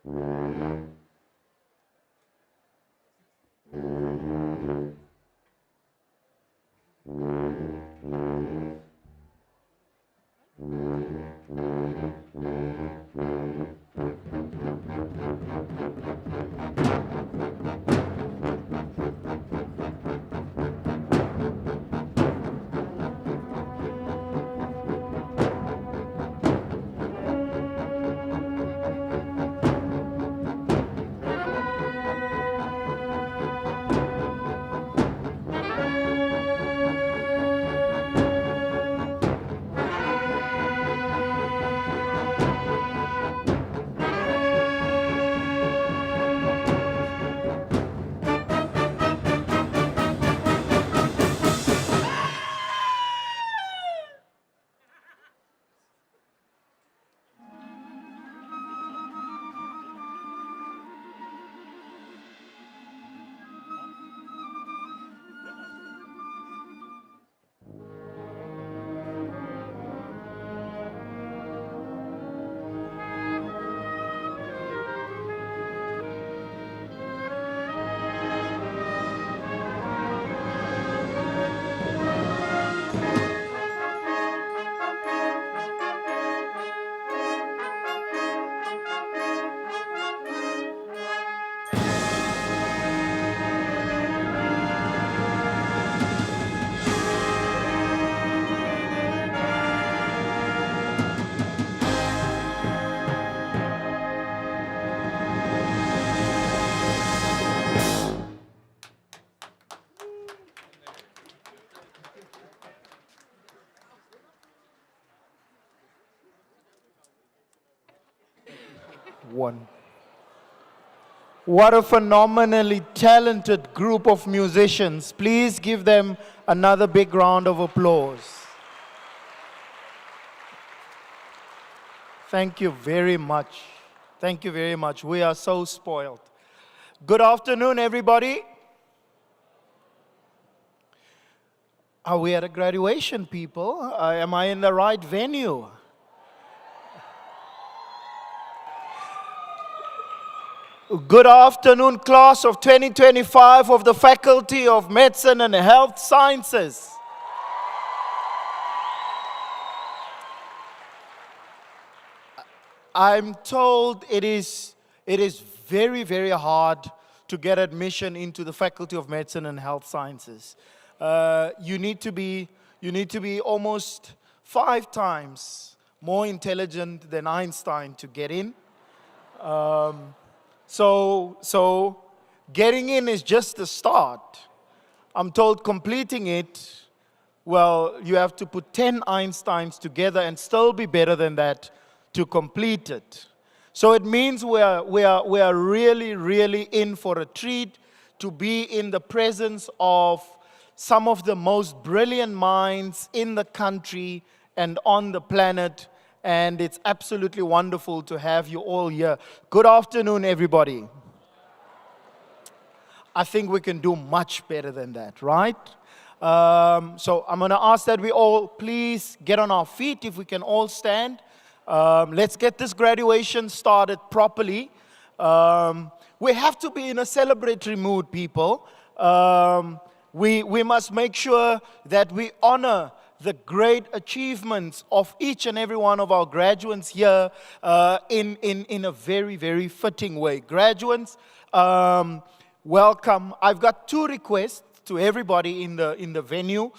One. What a phenomenally talented group of musicians. Please give them another big round of applause. Thank you very much. Thank you very much. We are so spoiled. Good afternoon, everybody. Are we at a graduation, people? Am I in the right venue? Good afternoon, class of 2025 of the Faculty of Medicine and Health Sciences. I'm told it is very, very hard to get admission into the Faculty of Medicine and Health Sciences. You need to be almost 5 times more intelligent than Einstein to get in. So getting in is just the start. I'm told completing it, well, you have to put 10 Einsteins together and still be better than that to complete it. So it means we are really, really in for a treat to be in the presence of some of the most brilliant minds in the country and on the planet. And it's absolutely wonderful to have you all here. Good afternoon, everybody. I think we can do much better than that, right? So I'm going to ask that we all please get on our feet, if we can all stand. Let's get this graduation started properly. We have to be in a celebratory mood, people. We must make sure that we honor the great achievements of each and every one of our graduates here in a very, very fitting way. Graduates, welcome. I've got 2 requests to everybody in the venue.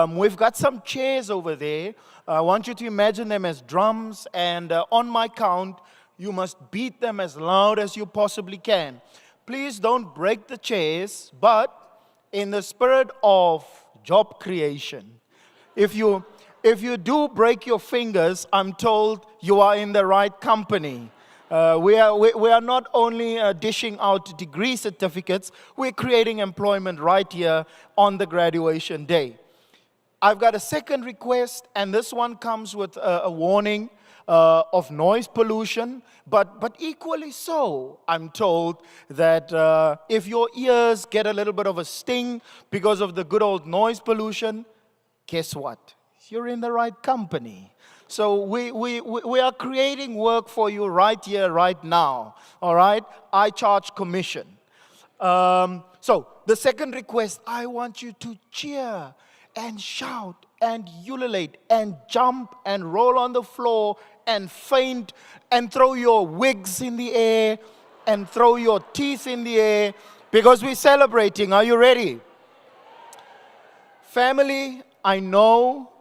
We've got some chairs over there. I want you to imagine them as drums, and on my count, you must beat them as loud as you possibly can. Please don't break the chairs, but in the spirit of job creation, if you do break your fingers, I'm told you are in the right company. We are not only dishing out degree certificates, we're creating employment right here on the graduation day. I've got a second request, and this one comes with a warning of noise pollution, but equally so, I'm told that if your ears get a little bit of a sting because of the good old noise pollution, guess what? You're in the right company. So we are creating work for you right here, right now. All right? I charge commission. So the second request, I want you to cheer and shout and ululate and jump and roll on the floor and faint and throw your wigs in the air and throw your teeth in the air because we're celebrating. Are you ready? Family, I know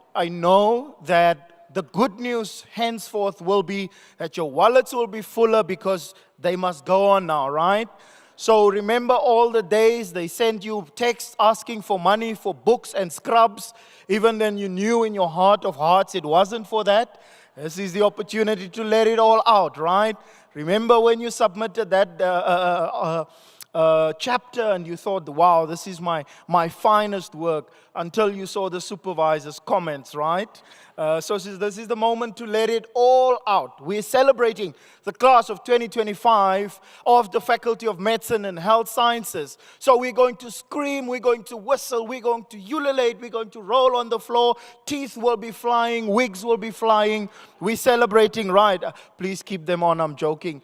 that the good news henceforth will be that your wallets will be fuller because they must go on now, right? So remember all the days they sent you texts asking for money for books and scrubs, even then you knew in your heart of hearts it wasn't for that. This is the opportunity to let it all out, right? Remember when you submitted that chapter and you thought, wow, this is my finest work, until you saw the supervisor's comments, right? So this is the moment to let it all out. We're celebrating the class of 2025 of the Faculty of Medicine and Health Sciences. So we're going to scream, we're going to whistle, we're going to ululate, we're going to roll on the floor, teeth will be flying, wigs will be flying. We're celebrating, right? Please keep them on, I'm joking.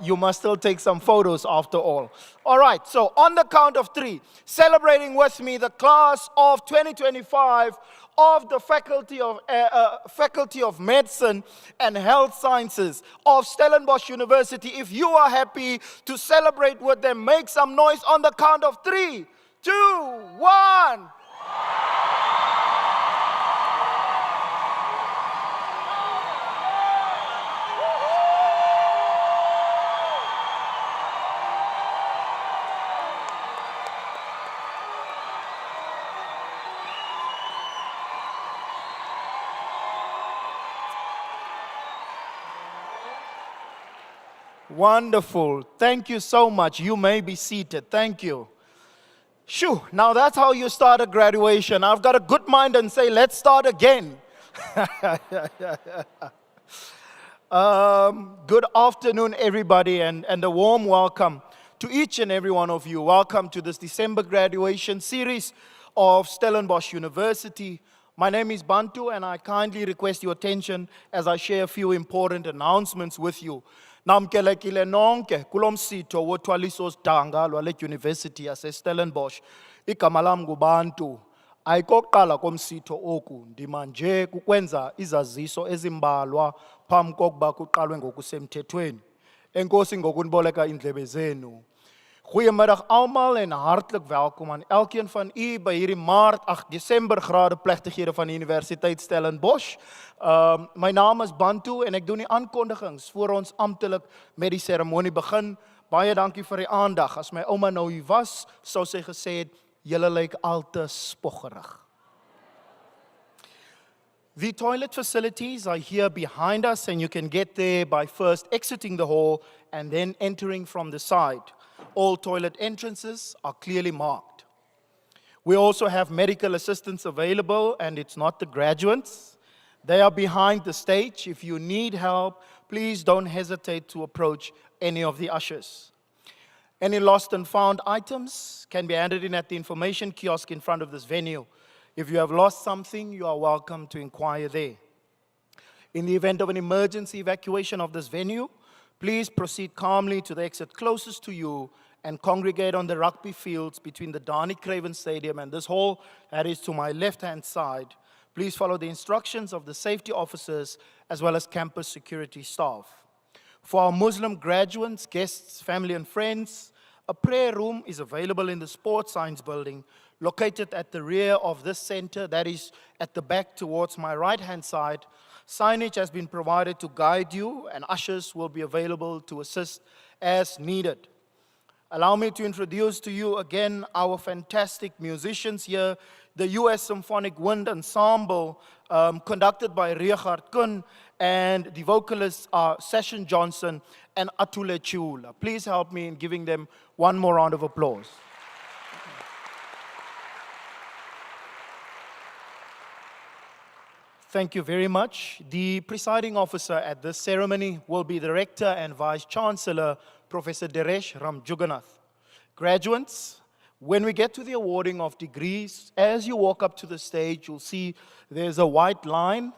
You must still take some photos after all. All right, so on the count of 3, celebrating with me the class of 2025 of the Faculty of Medicine and Health Sciences of Stellenbosch University. If you are happy to celebrate with them, make some noise on the count of 3, 2, 1. Wonderful. Thank you so much. You may be seated. Thank you. Shoo. Now that's how you start a graduation. I've got a good mind and say, let's start again. Good afternoon, everybody, and a warm welcome to each and every one of you. Welcome to this December graduation series of Stellenbosch University. My name is Bantu, and I kindly request your attention as I share a few important announcements with you. Namkelekile nonke kulomsitho wothwaliso sidanga lwale University yase Stellenbosch. Igama lam nguBantu. Ayikokuqala komsitho oku, ndima nje kukwenza izaziso ezimbalwa phambi kokuba kuqalwe ngokusemthethweni. Enkosi ngokuniboleka indlebe zenu. Goeiemiddag almal en hartlik welkom aan elkeen van u by hierdie Desember grade plegtighede van die Universiteit Stellenbosch. My naam is Bantu en ek doen die aankondigings voor ons amptelik met die seremonie begin. Baie dankie vir die aandag. As my ouma nou hier was, sou sy gesê het, julle lyk al te spoggerig. The toilet facilities are here behind us, and you can get there by first exiting the hall and then entering from the side. All toilet entrances are clearly marked. We also have medical assistance available, and it's not the graduates. They are behind the stage. If you need help, please don't hesitate to approach any of the ushers. Any lost and found items can be handed in at the information kiosk in front of this venue. If you have lost something, you are welcome to inquire there. In the event of an emergency evacuation of this venue, please proceed calmly to the exit closest to you and congregate on the rugby fields between the Dani Craven Stadium and this hall that is to my left-hand side. Please follow the instructions of the safety officers as well as campus security staff. For our Muslim graduates, guests, family and friends, a prayer room is available in the Sports Science building located at the rear of this center, that is at the back towards my right-hand side. Signage has been provided to guide you, and ushers will be available to assist as needed. Allow me to introduce to you again our fantastic musicians here, the U.S. Symphonic Wind Ensemble, conducted by Richard Kun, and the vocalists are Session Johnson and Atule Chula. Please help me in giving them one more round of applause. Thank you very much. The presiding officer at this ceremony will be the Rector and Vice Chancellor, Professor Deresh Ramjugganath. Graduates, When we get to the awarding of degrees, as you walk up to the stage, you'll see there's a white line.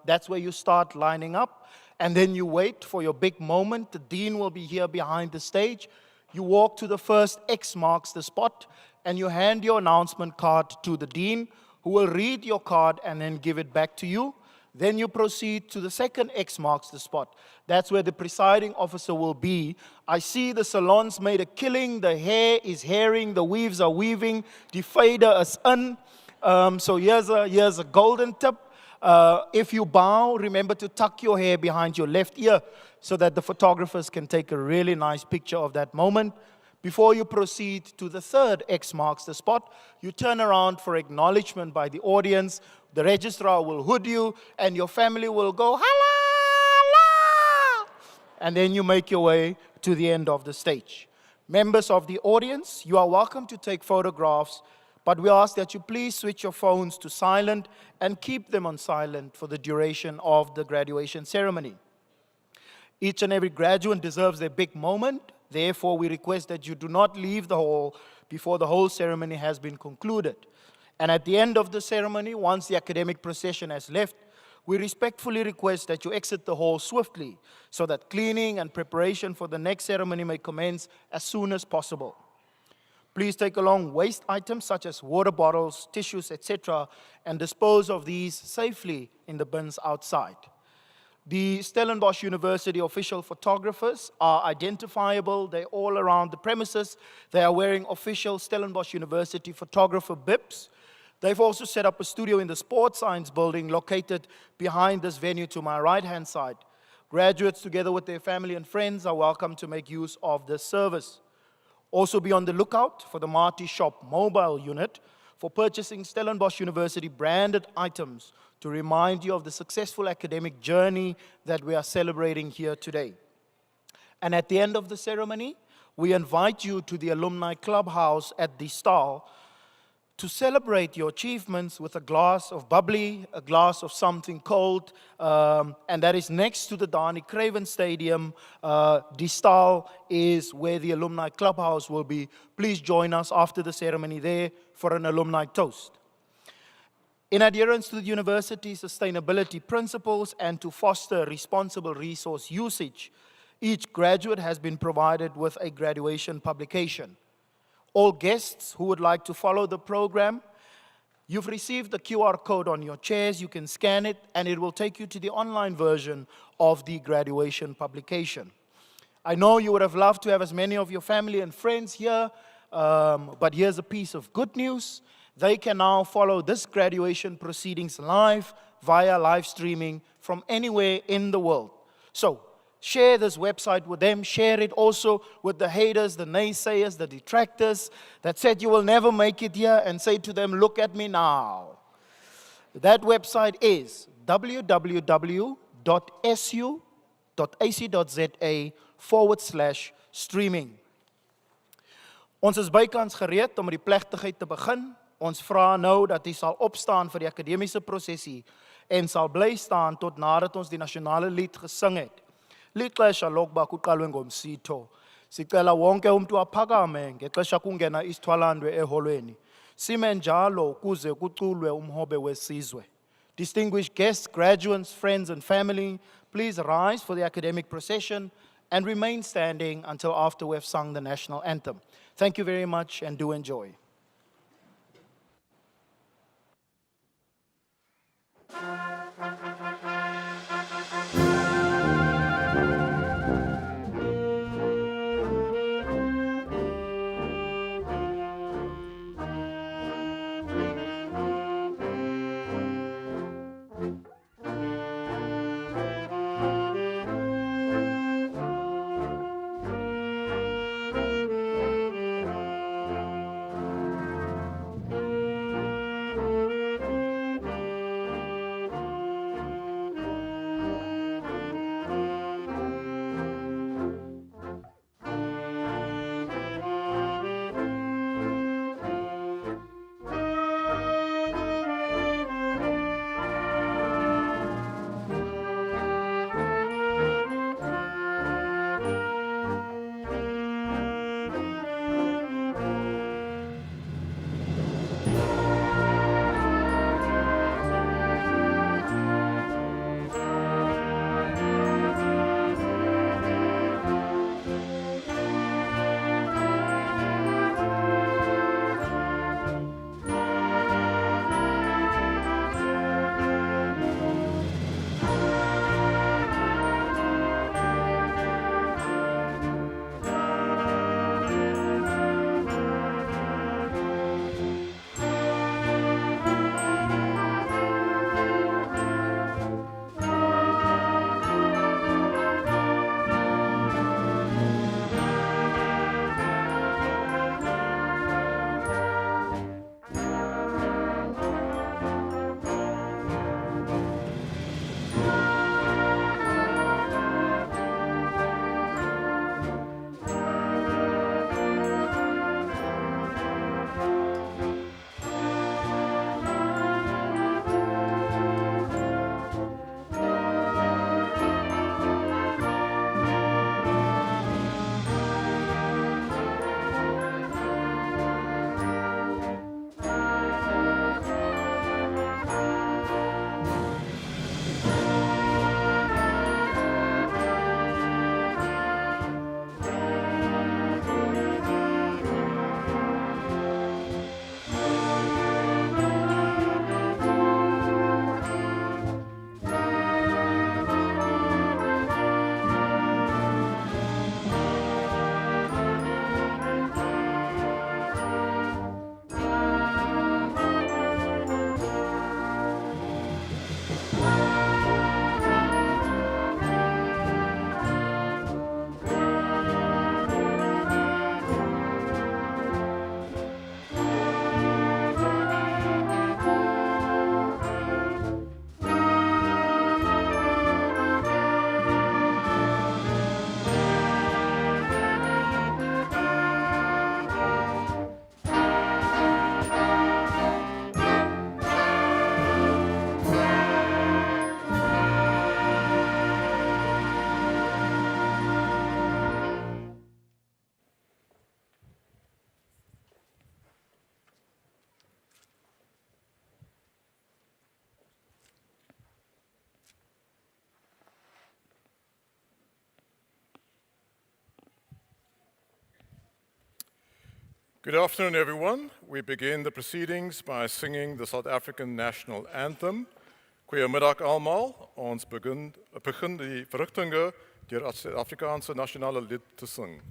That's where you start lining up. And then you wait for your big moment. The dean will be here behind the stage. You walk to the first X marks the spot, and you hand your announcement card to the dean, who will read your card and then give it back to you. Then you proceed to the second X marks the spot. That's where the presiding officer will be. I see the salons made a killing. The hair is hairing. The weaves are weaving. The fader is in. So here's a golden tip. If you bow, remember to tuck your hair behind your left ear so that the photographers can take a really nice picture of that moment. Before you proceed to the third X marks the spot, you turn around for acknowledgement by the audience. The registrar will hood you, and your family will go, "Hala!" And then you make your way to the end of the stage. Members of the audience, you are welcome to take photographs, but we ask that you please switch your phones to silent and keep them on silent for the duration of the graduation ceremony. Each and every graduate deserves their big moment. Therefore, we request that you do not leave the hall before the whole ceremony has been concluded. And at the end of the ceremony, once the academic procession has left, we respectfully request that you exit the hall swiftly so that cleaning and preparation for the next ceremony may commence as soon as possible. Please take along waste items such as water bottles, tissues, etc., and dispose of these safely in the bins outside. The Stellenbosch University official photographers are identifiable. They're all around the premises. They are wearing official Stellenbosch University photographer bibs. They've also set up a studio in the Sports Science building located behind this venue to my right-hand side. Graduates, together with their family and friends, are welcome to make use of this service. Also be on the lookout for the Marty Shop mobile unit for purchasing Stellenbosch University branded items to remind you of the successful academic journey that we are celebrating here today. And at the end of the ceremony, we invite you to the alumni clubhouse at the Stall to celebrate your achievements with a glass of bubbly, a glass of something cold, and that is next to the Dani Craven Stadium. Die Staal is where the alumni clubhouse will be. Please join us after the ceremony there for an alumni toast. In adherence to the university's sustainability principles and to foster responsible resource usage, each graduate has been provided with a graduation publication. All guests who would like to follow the program, you've received the QR code on your chairs. You can scan it, and it will take you to the online version of the graduation publication. I know you would have loved to have as many of your family and friends here, but here's a piece of good news. They can now follow this graduation proceedings live via live streaming from anywhere in the world. So, share this website with them. Share it also with the haters, the naysayers, the detractors that said you will never make it here, and say to them, look at me now. That website is www.su.ac.za/streaming. Ons is bykans gereed om die plegtigheid te begin. Ons vra nou dat u sal opstaan vir die akademiese prosesie en sal bly staan tot nadat ons die nasionale lied gesing het. Lixesha lokuba kuqalwe ngomsitho. Sicela wonke umuntu aphakame ngexesha kungena isithwalandwe eholweni. Sime njalo kuze kuculwe umhobe wesizwe. Distinguished guests, graduates, friends and family, please rise for the academic procession and remain standing until after we've sung the national anthem. Thank you very much and do enjoy. Good afternoon, everyone. We begin the proceedings by singing the South African national anthem. Goeiemiddag almal. Ons begin die verrigtinge deur die Suid-Afrikaanse nasionale lied te sing.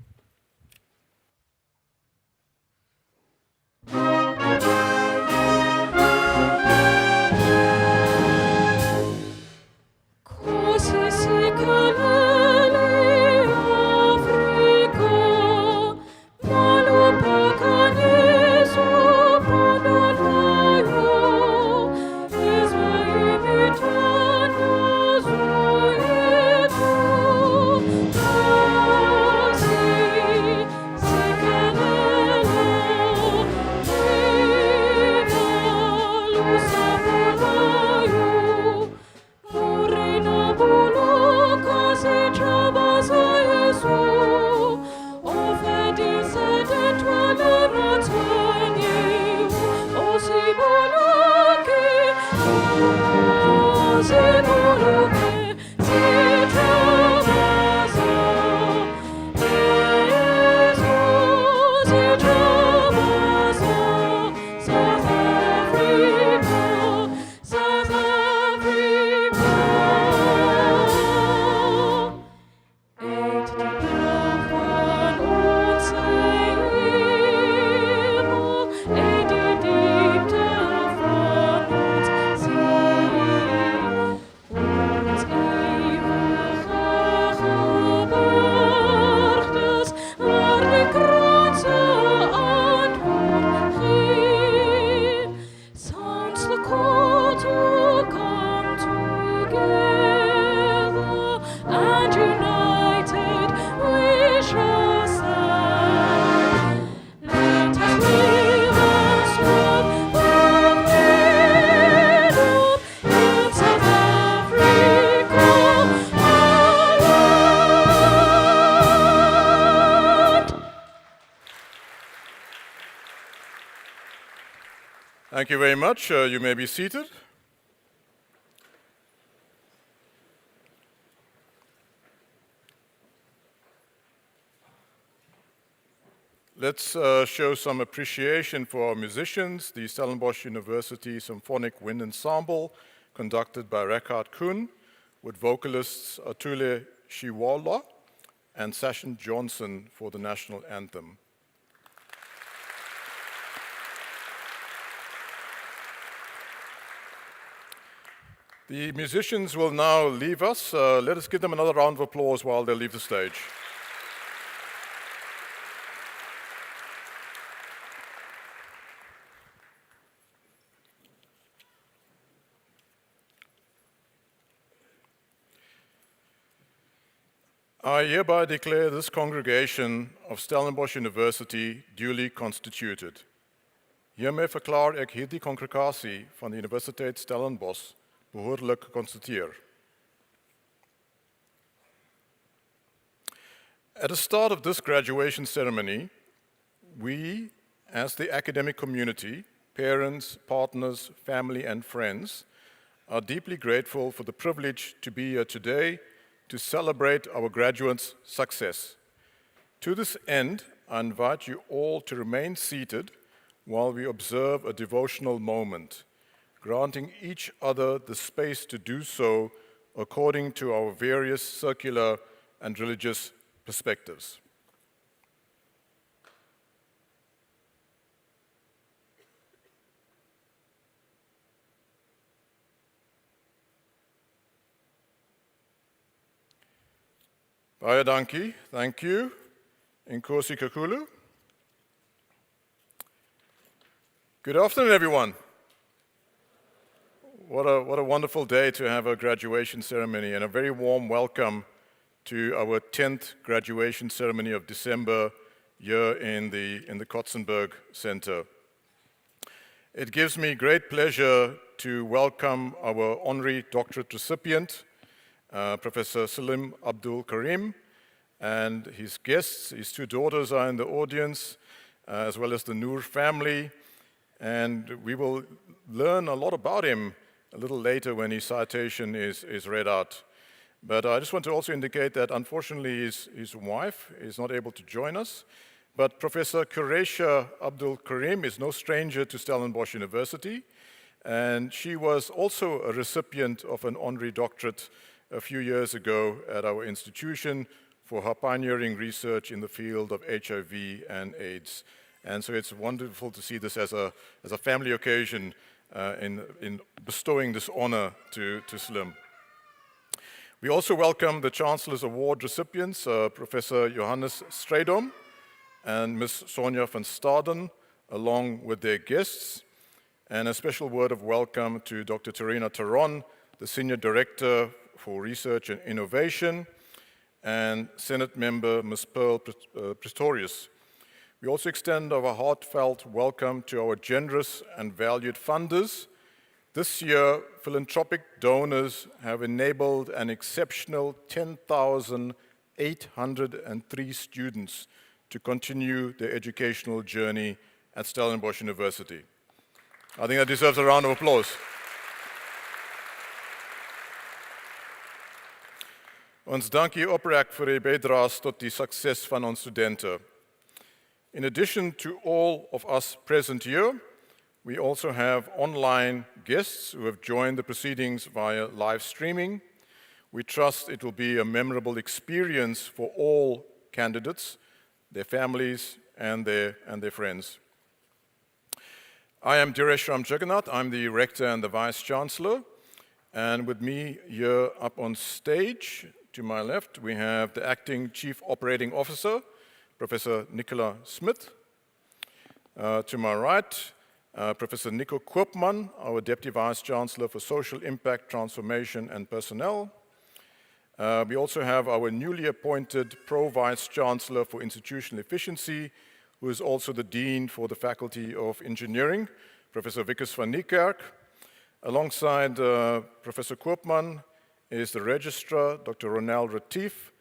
Thank you very much. You may be seated. Let's show some appreciation for our musicians, the Stellenbosch University Symphonic Wind Ensemble, conducted by Rekard Kuhn, with vocalists Atule Shiwala and Sashin Johnson for the national anthem. The musicians will now leave us. Let us give them another round of applause while they leave the stage. I hereby declare this congregation of Stellenbosch University duly constituted. Hiermee verklaar ek hierdie kongregasie van die Universiteit Stellenbosch behoorlik geconstateer. At the start of this graduation ceremony, we, as the academic community, parents, partners, family, and friends, are deeply grateful for the privilege to be here today to celebrate our graduates' success. To this end, I invite you all to remain seated while we observe a devotional moment, granting each other the space to do so according to our various secular and religious perspectives. Baie dankie, thank you. Inkosi Kakulu. Good afternoon, everyone. What a wonderful day to have a graduation ceremony, and a very warm welcome to our 10th graduation ceremony of December here in the Kotzenberg Center. It gives me great pleasure to welcome our honorary doctorate recipient, Professor Salim Abdul Karim, and his guests. His two daughters are in the audience, as well as the Noor family, and we will learn a lot about him a little later when his citation is read out. But I just want to also indicate that unfortunately his wife is not able to join us, But Professor Qureisha Abdul Karim is no stranger to Stellenbosch University, and she was also a recipient of an honorary doctorate a few years ago at our institution for her pioneering research in the field of HIV and AIDS. And so it's wonderful to see this as a family occasion in bestowing this honor to Slim. We also welcome the Chancellor's Award recipients, Professor Johannes Strydom and Ms. Sonja van Staden, along with their guests, and a special word of welcome to Dr. Terina Taron, the Senior Director for Research and Innovation, and Senate Member Ms. Pearl Pretorius. We also extend our heartfelt welcome to our generous and valued funders. This year, philanthropic donors have enabled an exceptional 10,803 students to continue their educational journey at Stellenbosch University. I think that deserves a round of applause. Ons dankie oprek vir die bydraes tot die sukses van ons studente. In addition to all of us present here, we also have online guests who have joined the proceedings via live streaming. We trust it will be a memorable experience for all candidates, their families, and their friends. I am Diresh Ram Jagannath. I'm the Rector and the Vice Chancellor. And with me here up on stage, to my left, we have the Acting Chief Operating Officer, Professor Nicola Smith. To my right, Professor Nico Koopman, our Deputy Vice Chancellor for Social Impact, Transformation and Personnel. We also have our newly appointed Pro-Vice Chancellor for Institutional Efficiency, who is also the Dean for the Faculty of Engineering, Professor Wikus van Niekerk. Alongside Professor Koopman is the Registrar, Dr. Ronel Retief.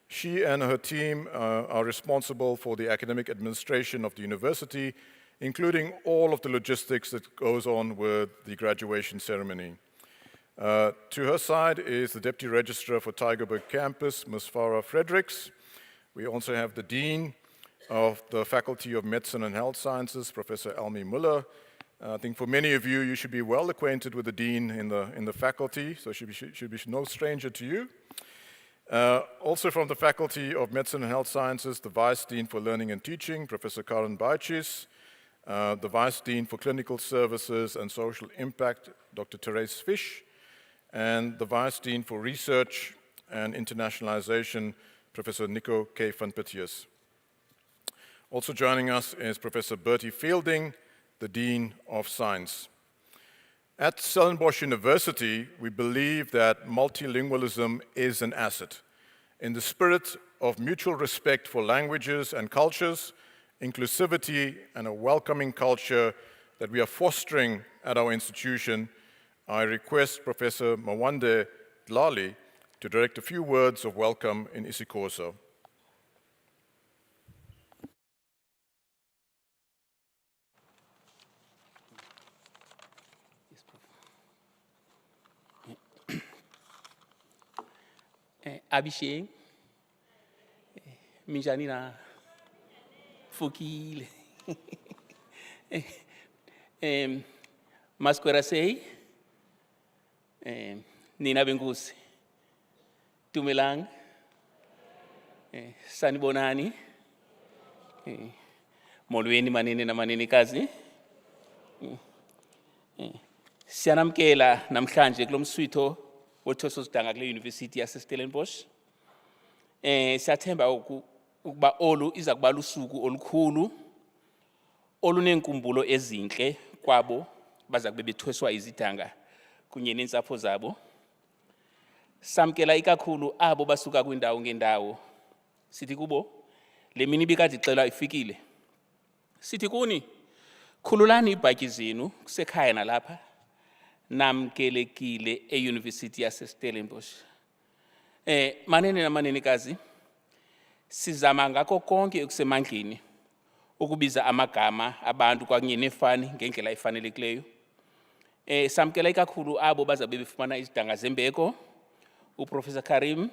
She and her team are responsible for the academic administration of the university, including all of the logistics that goes on with the graduation ceremony. To her side is the Deputy Registrar for Tygerberg Campus, Ms. Farah Fredericks. We also have the Dean of the Faculty of Medicine and Health Sciences, Professor Elmi Muller. I think for many of you, you should be well acquainted with the Dean in the faculty, so she should be no stranger to you. Also from the Faculty of Medicine and Health Sciences, the Vice Dean for Learning and Teaching, Professor Karen Baichis, the Vice Dean for Clinical Services and Social Impact, Dr. Therese Fish, and the Vice Dean for Research and Internationalization, Professor Nico K. van Pittius. Also joining us is Professor Bertie Fielding, the Dean of Science. At Stellenbosch University, we believe that multilingualism is an asset. In the spirit of mutual respect for languages and cultures, inclusivity, and a welcoming culture that we are fostering at our institution, I request Professor Mawande Dlali to direct a few words of welcome in isiXhosa. Abhishek, Minjani na Fukile, Masquerasei, Nina Bengusi, Tumelang, Sanibonani, Molweni manini na manini kazi. Siyanamkela namhlanje kulomswitho wothoso sidanga kule University yase Stellenbosch. Siyathemba ukuba olu iza kuba lusuku olukhulu olunenkumbulo ezinhle kwabo baza kube bethweswa izidanga kunye nensapho zabo. Samkela ikakhulu abo basuka kwindawo ngendawo. Sithi kubo le mini bikade ixela ifikile. Sithi kuni khululani ibhatyi zenu kusekhaya nalapha. Namkelekile e-University yase Stellenbosch. Manene na manenekazi, sizama ngakho konke okusemandleni ukubiza amagama abantu kwakunye nefani ngendlela efanelekileyo. Samkela ikakhulu abo bazabe befumana izidanga zembeko, uProfessor Karim,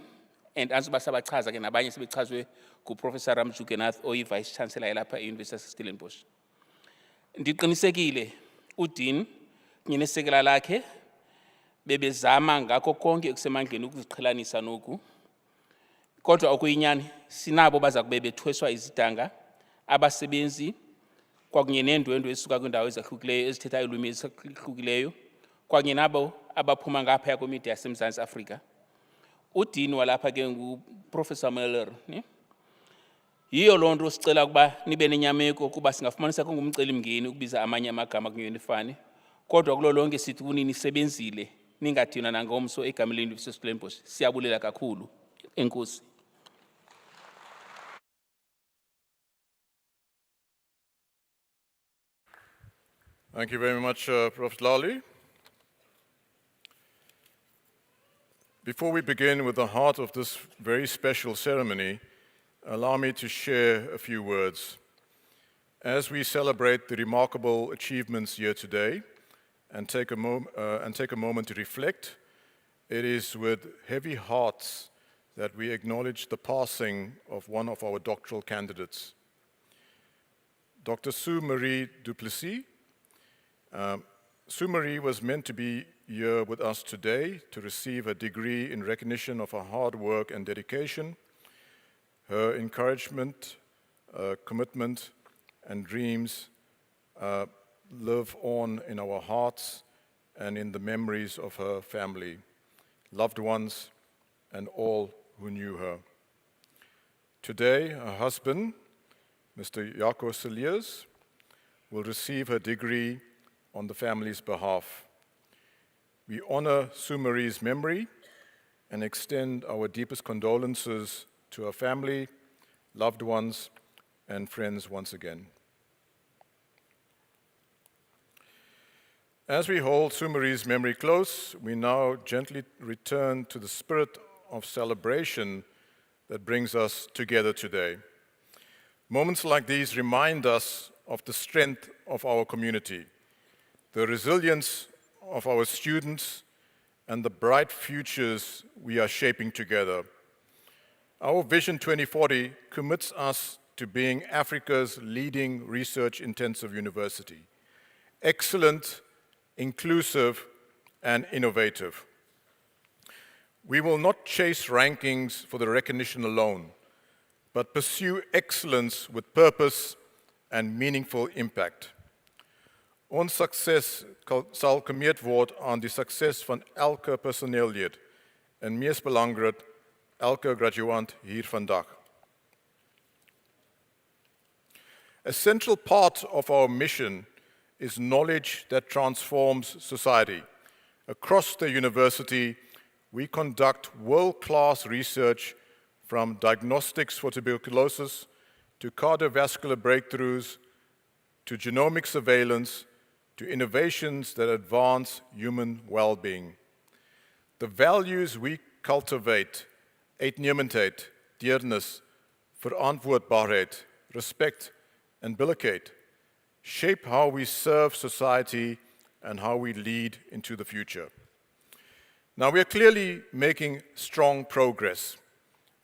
and azoba sabachaza ke nabanye sebechazwe kuProfessor Ramjukenath oyi-Vice Chancellor yalapha e-University yaseStellenbosch. Ndiqinisekile uDean kunye nesekela lakhe bebezama ngakho konke okusemandleni ukuziqhelanisa noku. Kodwa okuyinyani sinabo baza kube bethweswa izidanga abasebenzi kwakunye neendwendwe ezisuka kwindawo ezahlukileyo ezithetha ilwimi ezahlukileyo kwakunye nabo abaphuma ngaphaya kwemida yaseMzantsi Afrika. UDean walapha ke nguProfessor Miller, ne? Yiyo loo nto sicela ukuba nibe nenyameko kuba singafumanisa kungumcelimngeni ukubiza amanye amagama kungenifani. Kodwa kulo lonke sithi kuni nisebenzile ningadinwa nangomso egameni leYunivesithi yaseStellenbosch. Siyabulela kakhulu. Enkosi. Thank you very much, Prof. Lali. Before we begin with the heart of this very special ceremony, allow me to share a few words. As we celebrate the remarkable achievements here today and take a moment to reflect, it is with heavy hearts that we acknowledge the passing of one of our doctoral candidates. Dr. Sue Marie Duplessis. Sue Marie was meant to be here with us today to receive a degree in recognition of her hard work and dedication. Her encouragement, commitment, and dreams live on in our hearts and in the memories of her family, loved ones, and all who knew her. Today, her husband, Mr. Jaco Cilliers, will receive her degree on the family's behalf. We honor Sue Marie's memory and extend our deepest condolences to her family, loved ones, and friends once again. As we hold Sue Marie's memory close, we now gently return to the spirit of celebration that brings us together today. Moments like these remind us of the strength of our community, the resilience of our students, and the bright futures we are shaping together. Our Vision 2040 commits us to being Africa's leading research-intensive university, excellent, inclusive, and innovative. We will not chase rankings for the recognition alone, but pursue excellence with purpose and meaningful impact. Ons sukses sal gemeet word aan die sukses van elke personeellid en mees belangrik elke graduant hier vandag. A central part of our mission is knowledge that transforms society. Across the university, we conduct world-class research from diagnostics for tuberculosis to cardiovascular breakthroughs to genomic surveillance to innovations that advance human well-being. The values we cultivate, uitnemendheid, deernis, verantwoordbaarheid, respect, and billikheid, shape how we serve society and how we lead into the future. Now, we are clearly making strong progress.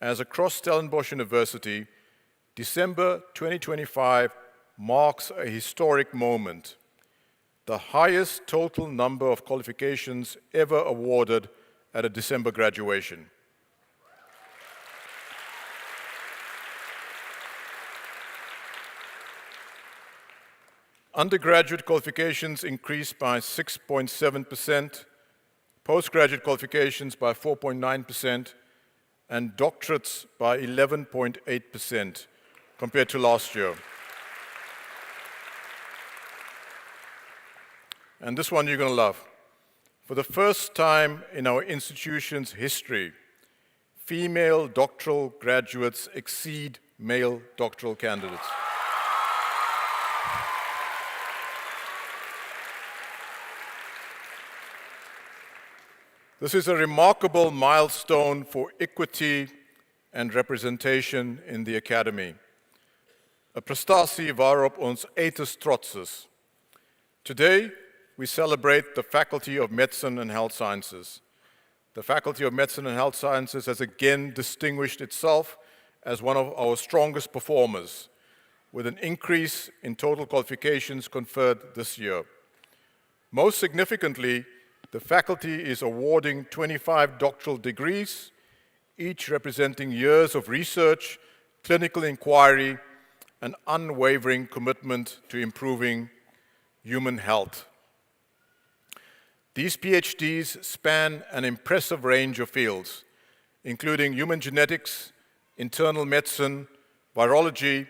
As across Stellenbosch University, December 2025 marks a historic moment, the highest total number of qualifications ever awarded at a December graduation. Undergraduate qualifications increased by 6.7%, postgraduate qualifications by 4.9%, and doctorates by 11.8% compared to last year. And this one you're going to love. For the first time in our institution's history, female doctoral graduates exceed male doctoral candidates. This is a remarkable milestone for equity and representation in the academy. 'n prestasie waarop ons uiters trots is. Today, we celebrate the Faculty of Medicine and Health Sciences. The Faculty of Medicine and Health Sciences has again distinguished itself as one of our strongest performers, with an increase in total qualifications conferred this year. Most significantly, the faculty is awarding 25 doctoral degrees, each representing years of research, clinical inquiry, and unwavering commitment to improving human health. These PhDs span an impressive range of fields, including human genetics, internal medicine, virology,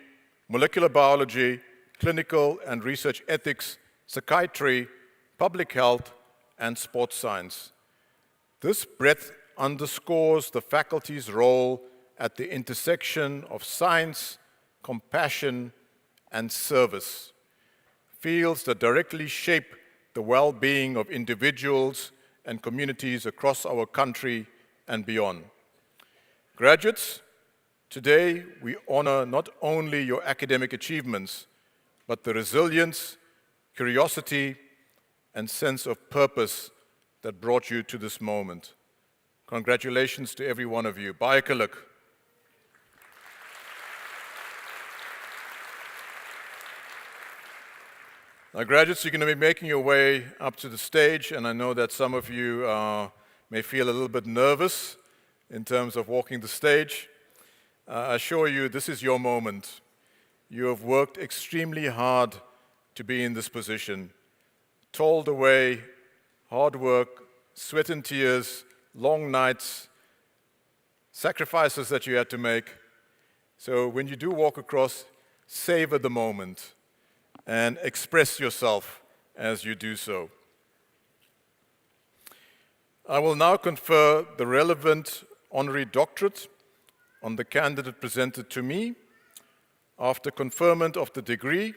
molecular biology, clinical and research ethics, psychiatry, public health, and sports science. This breadth underscores the faculty's role at the intersection of science, compassion, and service, fields that directly shape the well-being of individuals and communities across our country and beyond. Graduates, today we honor not only your academic achievements, but the resilience, curiosity, and sense of purpose that brought you to this moment. Congratulations to every one of you. Baie geluk. Now, graduates, you're going to be making your way up to the stage, and I know that some of you may feel a little bit nervous in terms of walking the stage. I assure you, this is your moment. You have worked extremely hard to be in this position, toiled away, hard work, sweat and tears, long nights, sacrifices that you had to make. So when you do walk across, savor the moment and express yourself as you do so. I will now confer the relevant honorary doctorate on the candidate presented to me. After conferment of the degree,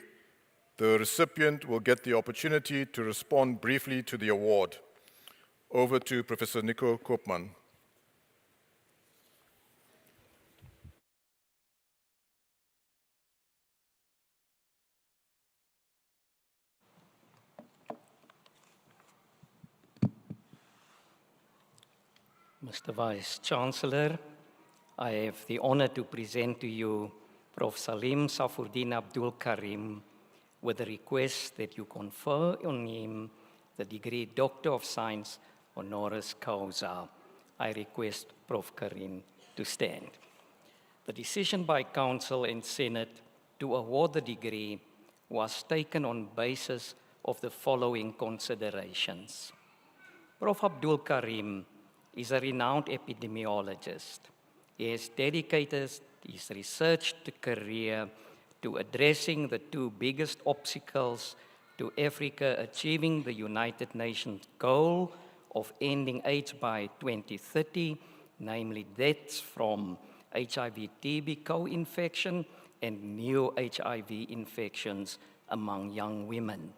the recipient will get the opportunity to respond briefly to the award. Over to Professor Nico Koopman. Mr. Vice Chancellor, I have the honor to present to you Prof. Salim Saffuddin Abdul Karim with a request that you confer on him the degree Doctor of Science honoris causa. I request Prof. Karim to stand. The decision by Council and Senate to award the degree was taken on basis of the following considerations. Prof. Abdul Karim is a renowned epidemiologist. He has dedicated his research career to addressing the two biggest obstacles to Africa achieving the United Nations goal of ending AIDS by 2030, namely deaths from HIV-TB co-infection and new HIV infections among young women.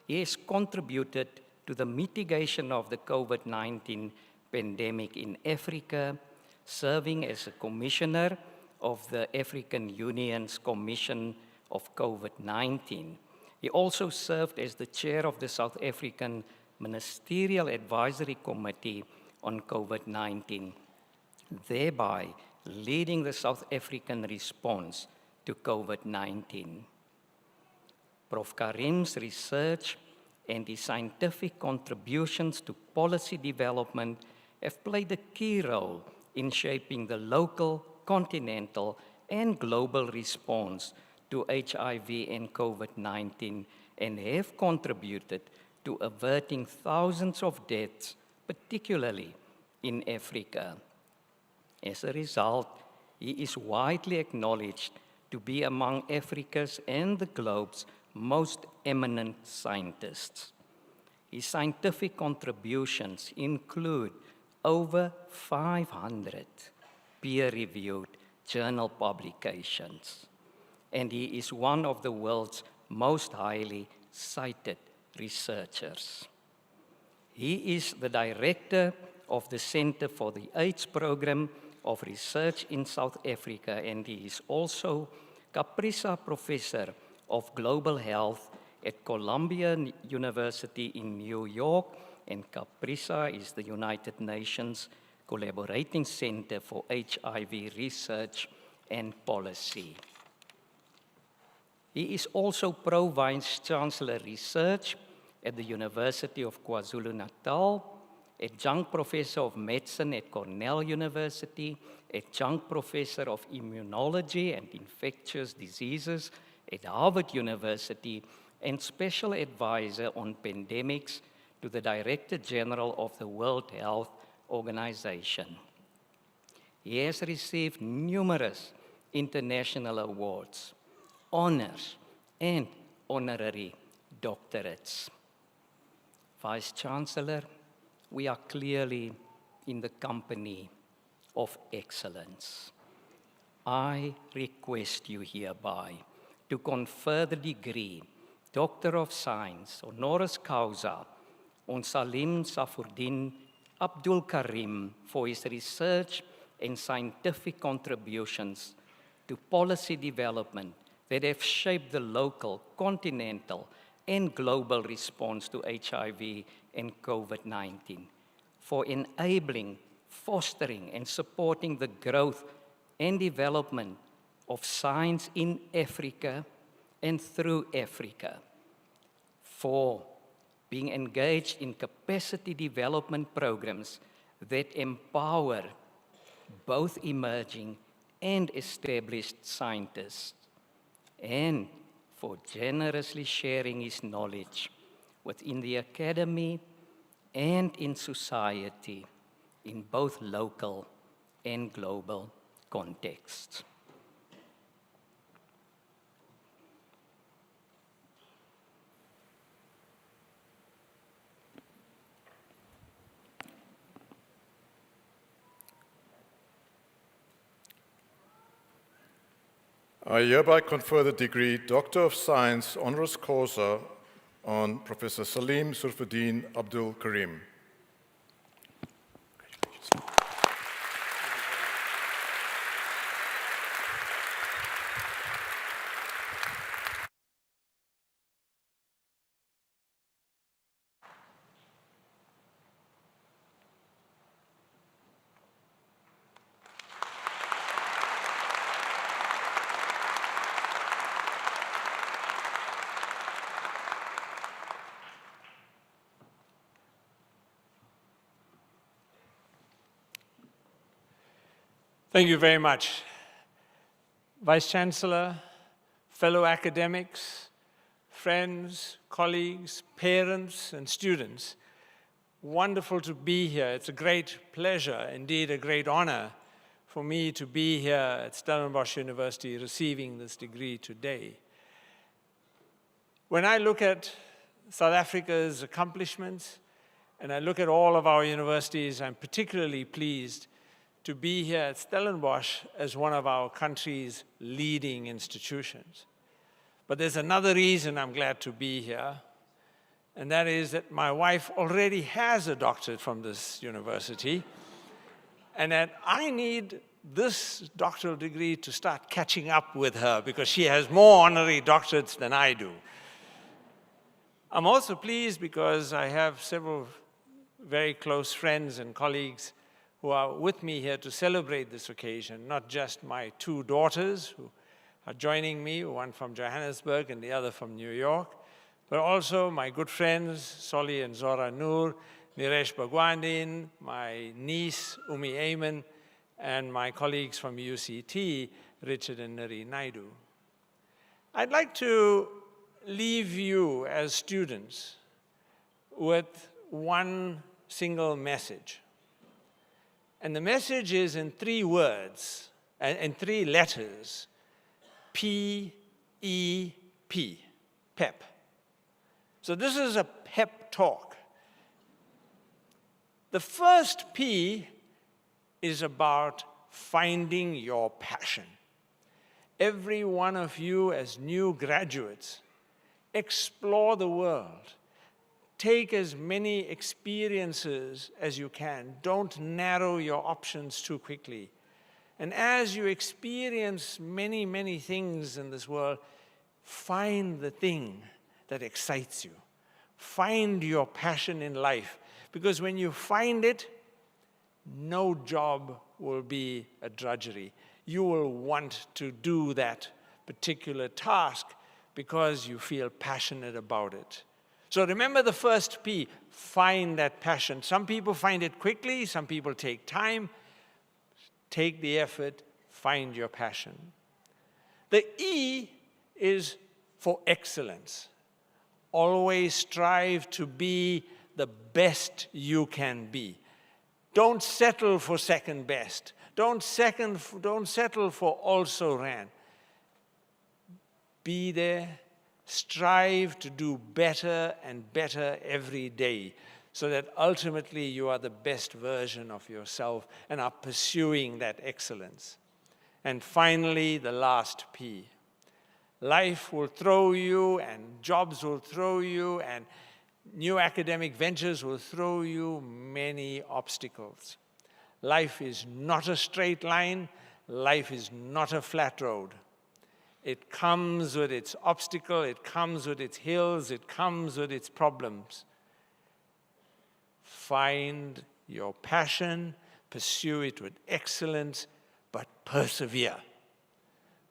He has contributed to the mitigation of the COVID-19 pandemic in Africa, serving as a commissioner of the African Union's Commission of COVID-19. He also served as the chair of the South African Ministerial Advisory Committee on COVID-19, thereby leading the South African response to COVID-19. Prof. Karim's research and his scientific contributions to policy development have played a key role in shaping the local, continental, and global response to HIV and COVID-19 and have contributed to averting thousands of deaths, particularly in Africa. As a result, he is widely acknowledged to be among Africa's and the globe's most eminent scientists. His scientific contributions include over 500 peer-reviewed journal publications, and he is one of the world's most highly cited researchers. He is the director of the Center for the AIDS Program of Research in South Africa, and he is also Caprisa Professor of Global Health at Columbia University in New York and CAPRISA is the United Nations Collaborating Center for HIV Research and Policy. He is also Pro-Vice Chancellor Research at the University of KwaZulu-Natal, Adjunct Professor of Medicine at Cornell University, Adjunct Professor of Immunology and Infectious Diseases at Harvard University, and Special Advisor on Pandemics to the Director General of the World Health Organization. He has received numerous international awards, honors, and honorary doctorates. Vice Chancellor, we are clearly in the company of excellence. I request you hereby to confer the degree Doctor of Science, honoris causa, on Salim Safurdin Abdul Karim for his research and scientific contributions to policy development that have shaped the local, continental, and global response to HIV and COVID-19, for enabling, fostering, and supporting the growth and development of science in Africa and through Africa, for being engaged in capacity development programs that empower both emerging and established scientists, and for generously sharing his knowledge within the academy and in society in both local and global contexts. I hereby confer the degree Doctor of Science honoris causa on Professor Salim Surfuddin Abdul Karim. Thank you very much. Vice Chancellor, fellow academics, friends, colleagues, parents, and students, wonderful to be here. It's a great pleasure, indeed a great honor for me to be here at Stellenbosch University receiving this degree today. When I look at South Africa's accomplishments, and I look at all of our universities, I'm particularly pleased to be here at Stellenbosch as one of our country's leading institutions. But there's another reason I'm glad to be here, and that is that my wife already has a doctorate from this university, and that I need this doctoral degree to start catching up with her because she has more honorary doctorates than I do. I'm also pleased because I have several very close friends and colleagues who are with me here to celebrate this occasion, not just my two daughters who are joining me, one from Johannesburg and the other from New York, but also my good friends, Solly and Zora Noor, Niresh Bhagwandin, my niece, Umi Ayman, and my colleagues from UCT, Richard and Nari Naidu. I'd like to leave you as students with one single message. And the message is in 3 words, and 3 letters, P-E-P, PEP. So this is a pep talk. The first P is about finding your passion. Every one of you as new graduates, explore the world. Take as many experiences as you can. Don't narrow your options too quickly. And as you experience many, many things in this world, find the thing that excites you. Find your passion in life, Because when you find it, no job will be a drudgery. You will want to do that particular task because you feel passionate about it. So remember the first P, find that passion. Some people find it quickly, some people take time. Take the effort, find your passion. The E is for excellence. Always strive to be the best you can be. Don't settle for second best. Don't settle for also ran. Be there. Strive to do better and better every day so that ultimately you are the best version of yourself and are pursuing that excellence. And finally, the last P. Life will throw you, and jobs will throw you, and new academic ventures will throw you many obstacles. Life is not a straight line. Life is not a flat road. It comes with its obstacle, it comes with its hills, it comes with its problems. Find your passion, pursue it with excellence, but persevere.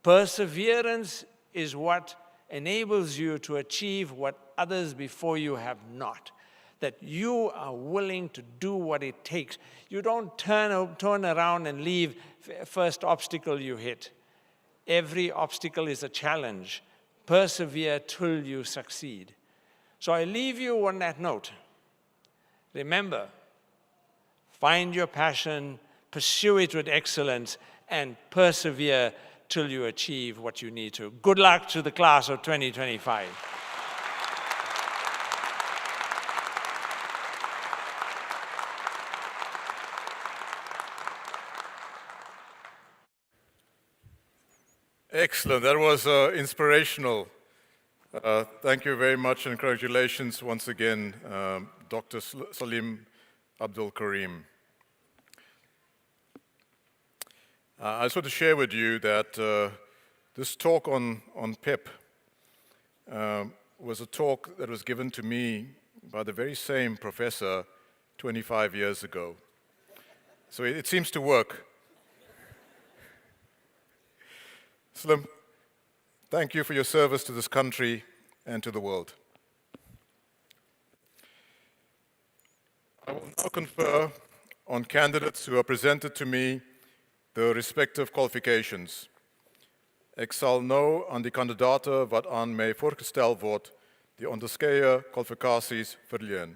Perseverance is what enables you to achieve what others before you have not. That you are willing to do what it takes. You don't turn around and leave first obstacle you hit. Every obstacle is a challenge. Persevere till you succeed. So I leave you on that note. Remember, find your passion, pursue it with excellence, and persevere till you achieve what you need to. Good luck to the class of 2025. Excellent. That was inspirational. Thank you very much, and congratulations once again, Dr. Salim Abdul Karim. I just want to share with you that this talk on PEP was a talk that was given to me by the very same professor 25 years ago. So it seems to work. Salim, thank you for your service to this country and to the world. I will now confer on candidates who are presented to me the respective qualifications. Ek sal nou aan die kandidate wat aan my voorgestel word, die onderskeie kwalifikasies verleen.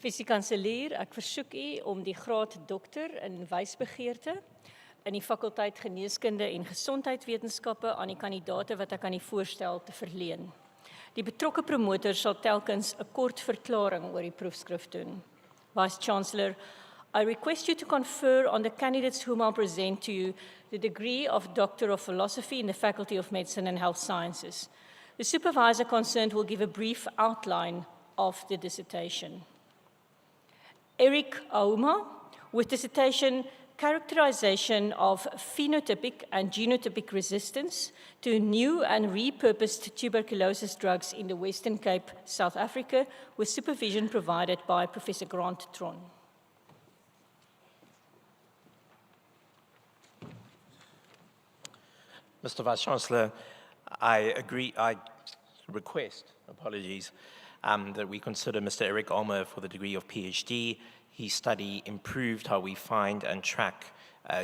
Visie-kanselier, ek versoek u om die graad dokter in wysbegeerte in die fakulteit Geneeskunde en Gesondheidswetenskappe aan die kandidate wat ek aan u voorstel te verleen. Die betrokke promotor sal telkens 'n kort verklaring oor die proefskrif doen. Vice-Chancellor, I request you to confer on the candidates whom I'll present to you the degree of Doctor of Philosophy in the Faculty of Medicine and Health Sciences. The supervisor concerned will give a brief outline of the dissertation. Eric Auma, with dissertation Characterization of Phenotypic and Genotypic Resistance to New and Repurposed Tuberculosis Drugs in the Western Cape, South Africa, with supervision provided by Professor Grant Tron. Mr. Vice-Chancellor, I request, that we consider Mr. Eric Ulmer for the degree of PhD. His study improved how we find and track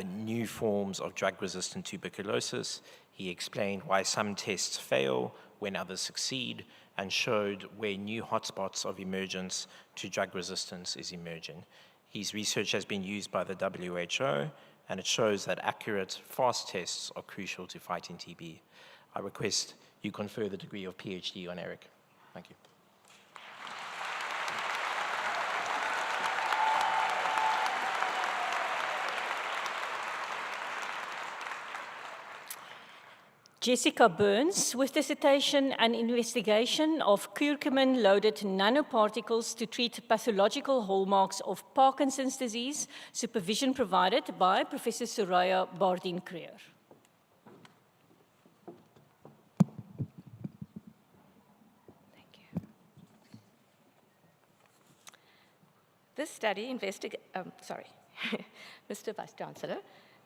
new forms of drug-resistant tuberculosis. He explained why some tests fail when others succeed, and showed where new hotspots of emergence to drug resistance is emerging. His research has been used by the WHO, and it shows that accurate, fast tests are crucial to fighting TB. I request you confer the degree of PhD on Eric. Thank you. Jessica Burns, with dissertation and investigation of curcumin-loaded nanoparticles to treat pathological hallmarks of Parkinson's disease, supervision provided by Professor Soraya Bardien-Creer. This study Mr. Vice-Chancellor,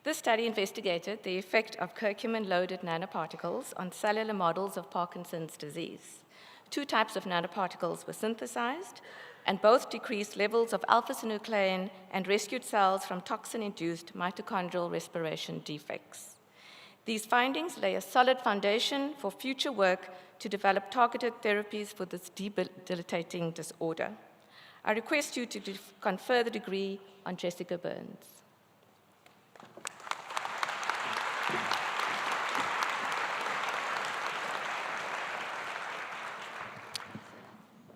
this study investigated the effect of curcumin-loaded nanoparticles on cellular models of Parkinson's disease. 2 types of nanoparticles were synthesized, and both decreased levels of alpha-synuclein and rescued cells from toxin-induced mitochondrial respiration defects. These findings lay a solid foundation for future work to develop targeted therapies for this debilitating disorder. I request you to confer the degree on Jessica Burns.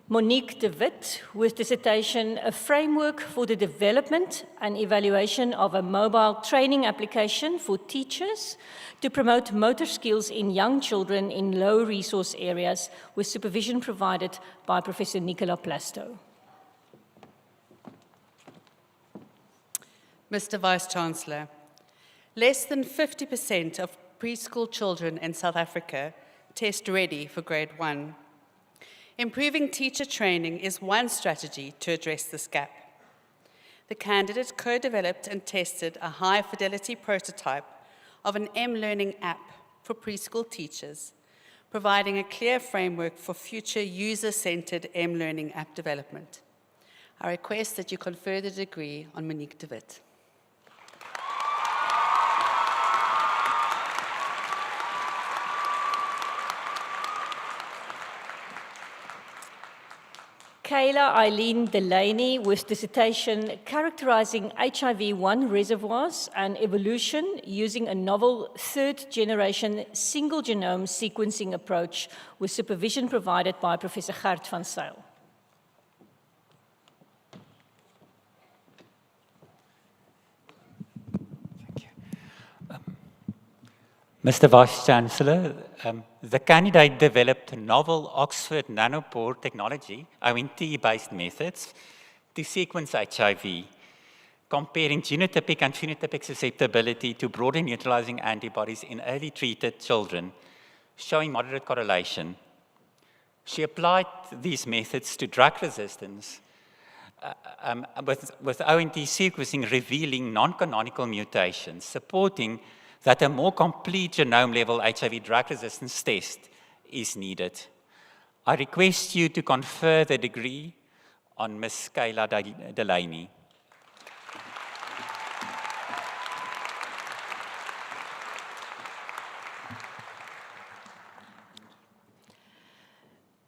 Monique de Wit, with dissertation, A Framework for the Development and Evaluation of a Mobile Training Application for Teachers to Promote Motor Skills in Young Children in Low Resource Areas, with supervision provided by Professor Nicola Plasto. Mr. Vice-Chancellor, less than 50% of preschool children in South Africa test ready for grade 1. Improving teacher training is one strategy to address this gap. The candidate co-developed and tested a high-fidelity prototype of an M-learning app for preschool teachers, providing a clear framework for future user-centered M-learning app development. I request that you confer the degree on Monique de Wit. Kayla Eileen Delaney, with dissertation characterizing HIV-1 reservoirs and evolution using a novel third-generation single-genome sequencing approach, with supervision provided by Professor Gert van Zyl. Mr. Vice-Chancellor, the candidate developed novel Oxford nanopore technology, ONT-based methods, to sequence HIV, comparing genotypic and phenotypic susceptibility to broadly neutralizing antibodies in early treated children, showing moderate correlation. She applied these methods to drug resistance, with ONT sequencing revealing non-canonical mutations, supporting that a more complete genome-level HIV drug resistance test is needed. I request you to confer the degree on Ms. Kayla Delaney.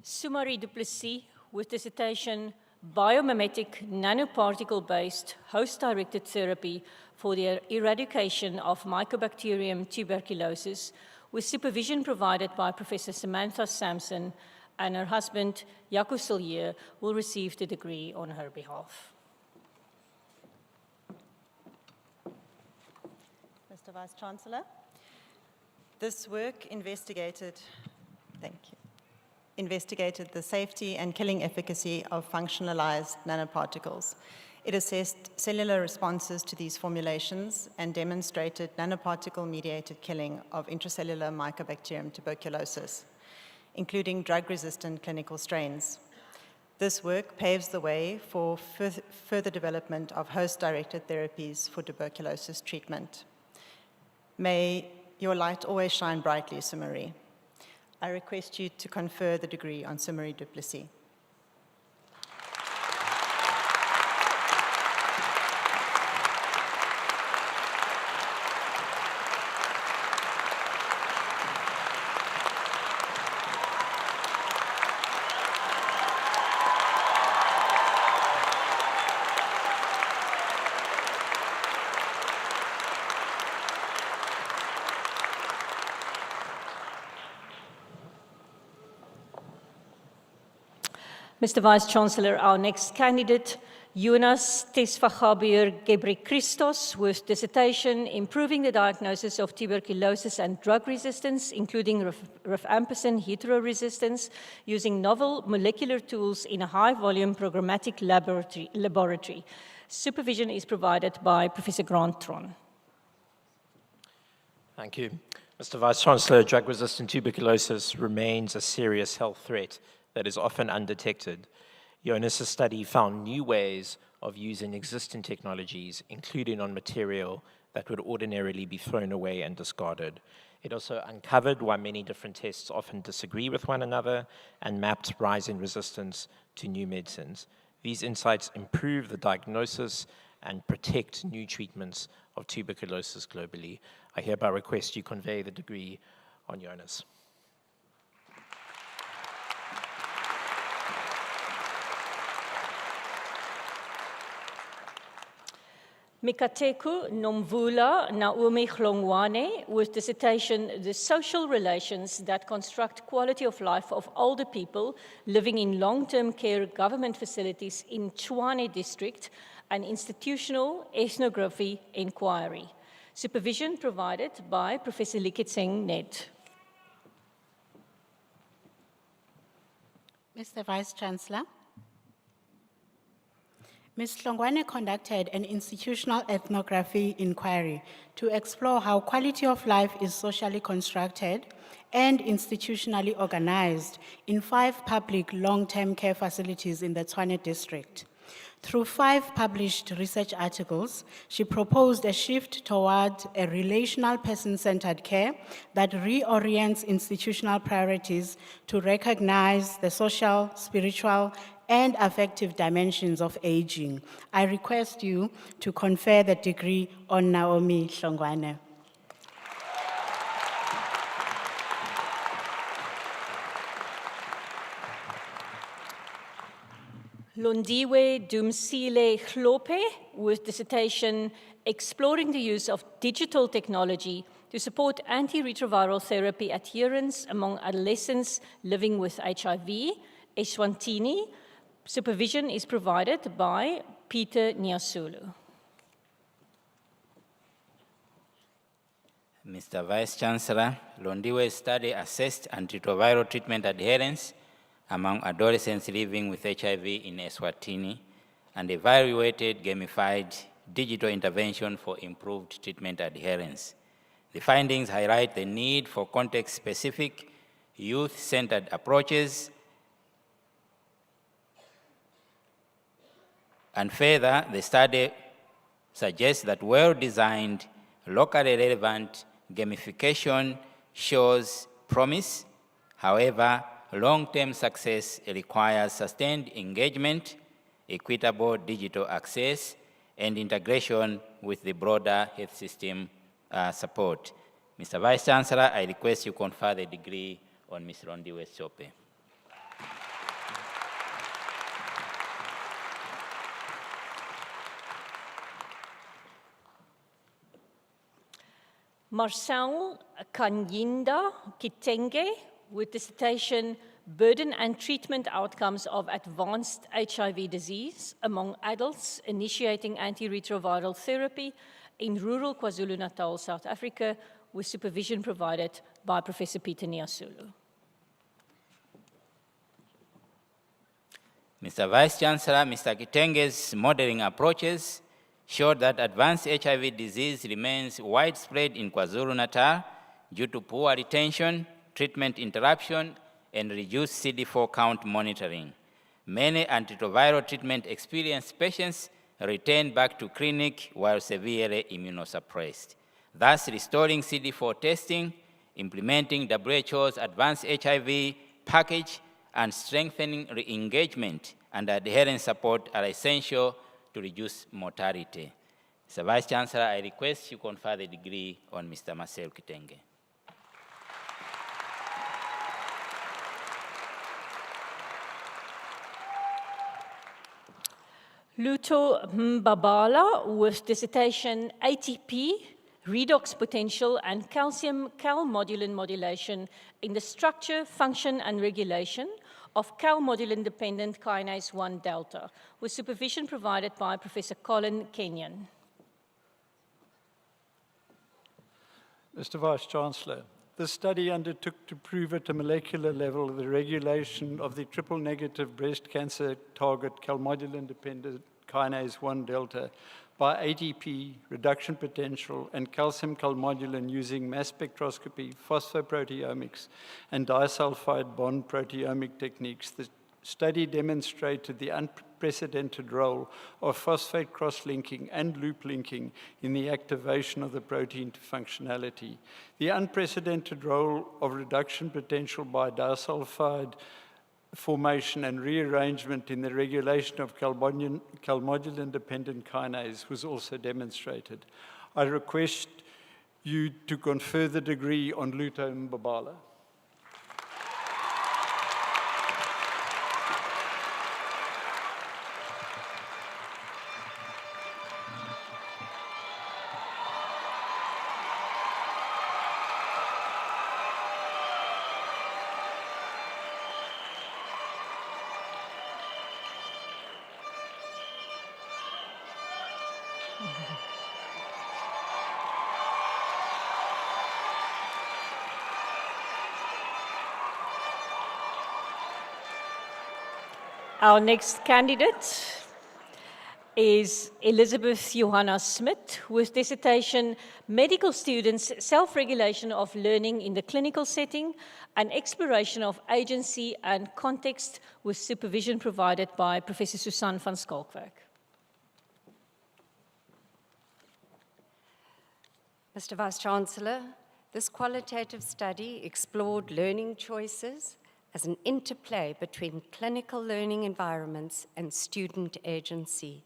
Sumari du Plessis, with dissertation Biomimetic Nanoparticle-Based Host-Directed Therapy for the Eradication of Mycobacterium tuberculosis, with supervision provided by Professor Samantha Sampson, and her husband, Jaco Sillier, will receive the degree on her behalf. Mr. Vice-Chancellor, this work investigated the safety and killing efficacy of functionalized nanoparticles. It assessed cellular responses to these formulations and demonstrated nanoparticle-mediated killing of intracellular Mycobacterium tuberculosis, including drug-resistant clinical strains. This work paves the way for further development of host-directed therapies for tuberculosis treatment. May your light always shine brightly, Sumari. I request you to confer the degree on Sumari du Plessis. Mr. Vice-Chancellor, our next candidate, Jonas Tesfagabir Gebrekristos, with dissertation Improving the Diagnosis of Tuberculosis and Drug Resistance, including rifampicin heteroresistance, using novel molecular tools in a high-volume programmatic laboratory. Supervision is provided by Professor Grant Tron. Thank you. Mr. Vice-Chancellor, drug-resistant tuberculosis remains a serious health threat that is often undetected. Jonas' study found new ways of using existing technologies, including on material that would ordinarily be thrown away and discarded. It also uncovered why many different tests often disagree with one another and mapped rising resistance to new medicines. These insights improve the diagnosis and protect new treatments of tuberculosis globally. I hereby request you convey the degree on Jonas. Mikateku Nomvula Naomi Hlongwane with dissertation, The Social Relations That Construct Quality of Life of Older People Living in Long-Term Care Government Facilities in Tshwane District, an Institutional Ethnography Inquiry. Supervision provided by Professor Likitseng Ned. Mr. Vice-Chancellor, Ms. Hlongwane conducted an institutional ethnography inquiry to explore how quality of life is socially constructed and institutionally organized in 5 public long-term care facilities in the Tshwane district. Through 5 published research articles, she proposed a shift toward a relational person-centered care that reorients institutional priorities to recognize the social, spiritual, and affective dimensions of aging. I request you to confer the degree on Naomi Hlongwane. Londiwe Dumsile Hlope with dissertation Exploring the Use of Digital Technology to Support Antiretroviral Therapy Adherence Among Adolescents Living with HIV, Eswatini. Supervision is provided by Peter Nyasulu. Mr. Vice-Chancellor, Londiwe's study assessed antiretroviral treatment adherence among adolescents living with HIV in Eswatini and evaluated gamified digital intervention for improved treatment adherence. The findings highlight the need for context-specific, youth-centered approaches, and further, the study suggests that well-designed, locally relevant gamification shows promise. However, long-term success requires sustained engagement, equitable digital access, and integration with the broader health system support. Mr. Vice-Chancellor, I request you confer the degree on Ms. Londiwe Chope. Marcel Kanyinda Kitenge with dissertation Burden and Treatment Outcomes of Advanced HIV Disease Among Adults Initiating Antiretroviral Therapy in Rural KwaZulu-Natal, South Africa, with supervision provided by Professor Peter Nyasulu. Mr. Vice-Chancellor, Mr. Kitenge's modeling approaches showed that advanced HIV disease remains widespread in KwaZulu-Natal due to poor retention, treatment interruption, and reduced CD4 count monitoring. Many antiretroviral treatment experienced patients return back to clinic while severely immunosuppressed. Thus, restoring CD4 testing, implementing WHO's advanced HIV package, and strengthening re-engagement and adherence support are essential to reduce mortality. Mr. Vice-Chancellor, I request you confer the degree on Mr. Marcel Kitenge. Luto Mbabala with dissertation ATP, redox potential and calcium calmodulin modulation in the structure, function and regulation of calmodulin-dependent kinase 1 delta, with supervision provided by Professor Colin Kenyon. Mr. Vice-Chancellor, this study undertook to prove at a molecular level the regulation of the triple-negative breast cancer target calmodulin-dependent kinase 1 delta by ATP, reduction potential, and calcium calmodulin using mass spectroscopy, phosphoproteomics, and disulfide bond proteomic techniques. The study demonstrated the unprecedented role of phosphate cross-linking and loop linking in the activation of the protein to functionality. The unprecedented role of reduction potential by disulfide formation and rearrangement in the regulation of calmodulin-dependent kinase was also demonstrated. I request you to confer the degree on Luto Mbabala. Our next candidate is Elizabeth Johanna Smit, with dissertation Medical Students' Self-Regulation of Learning in the Clinical Setting, an exploration of agency and context, with supervision provided by Professor Susan van Skalkwyk. Mr. Vice-Chancellor, this qualitative study explored learning choices as an interplay between clinical learning environments and student agency.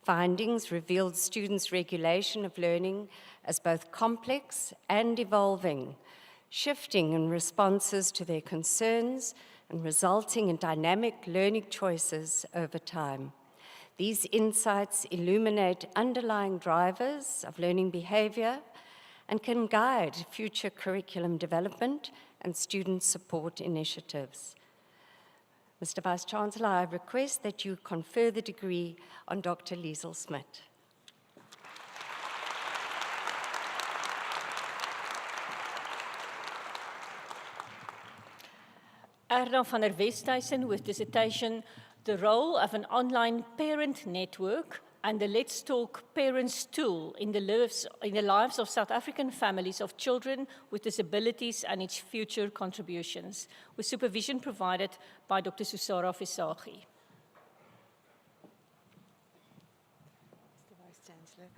Findings revealed students' regulation of learning as both complex and evolving, shifting in responses to their concerns and resulting in dynamic learning choices over time. These insights illuminate underlying drivers of learning behavior and can guide future curriculum development and student support initiatives. Mr. Vice-Chancellor, I request that you confer the degree on Dr. Liesel Smit. Erna van der Westhuizen, with dissertation The Role of an Online Parent Network and the Let's Talk Parents tool in the lives of South African families of children with disabilities and its future contributions, with supervision provided by Dr. Susara Visagi. Mr. Vice-Chancellor,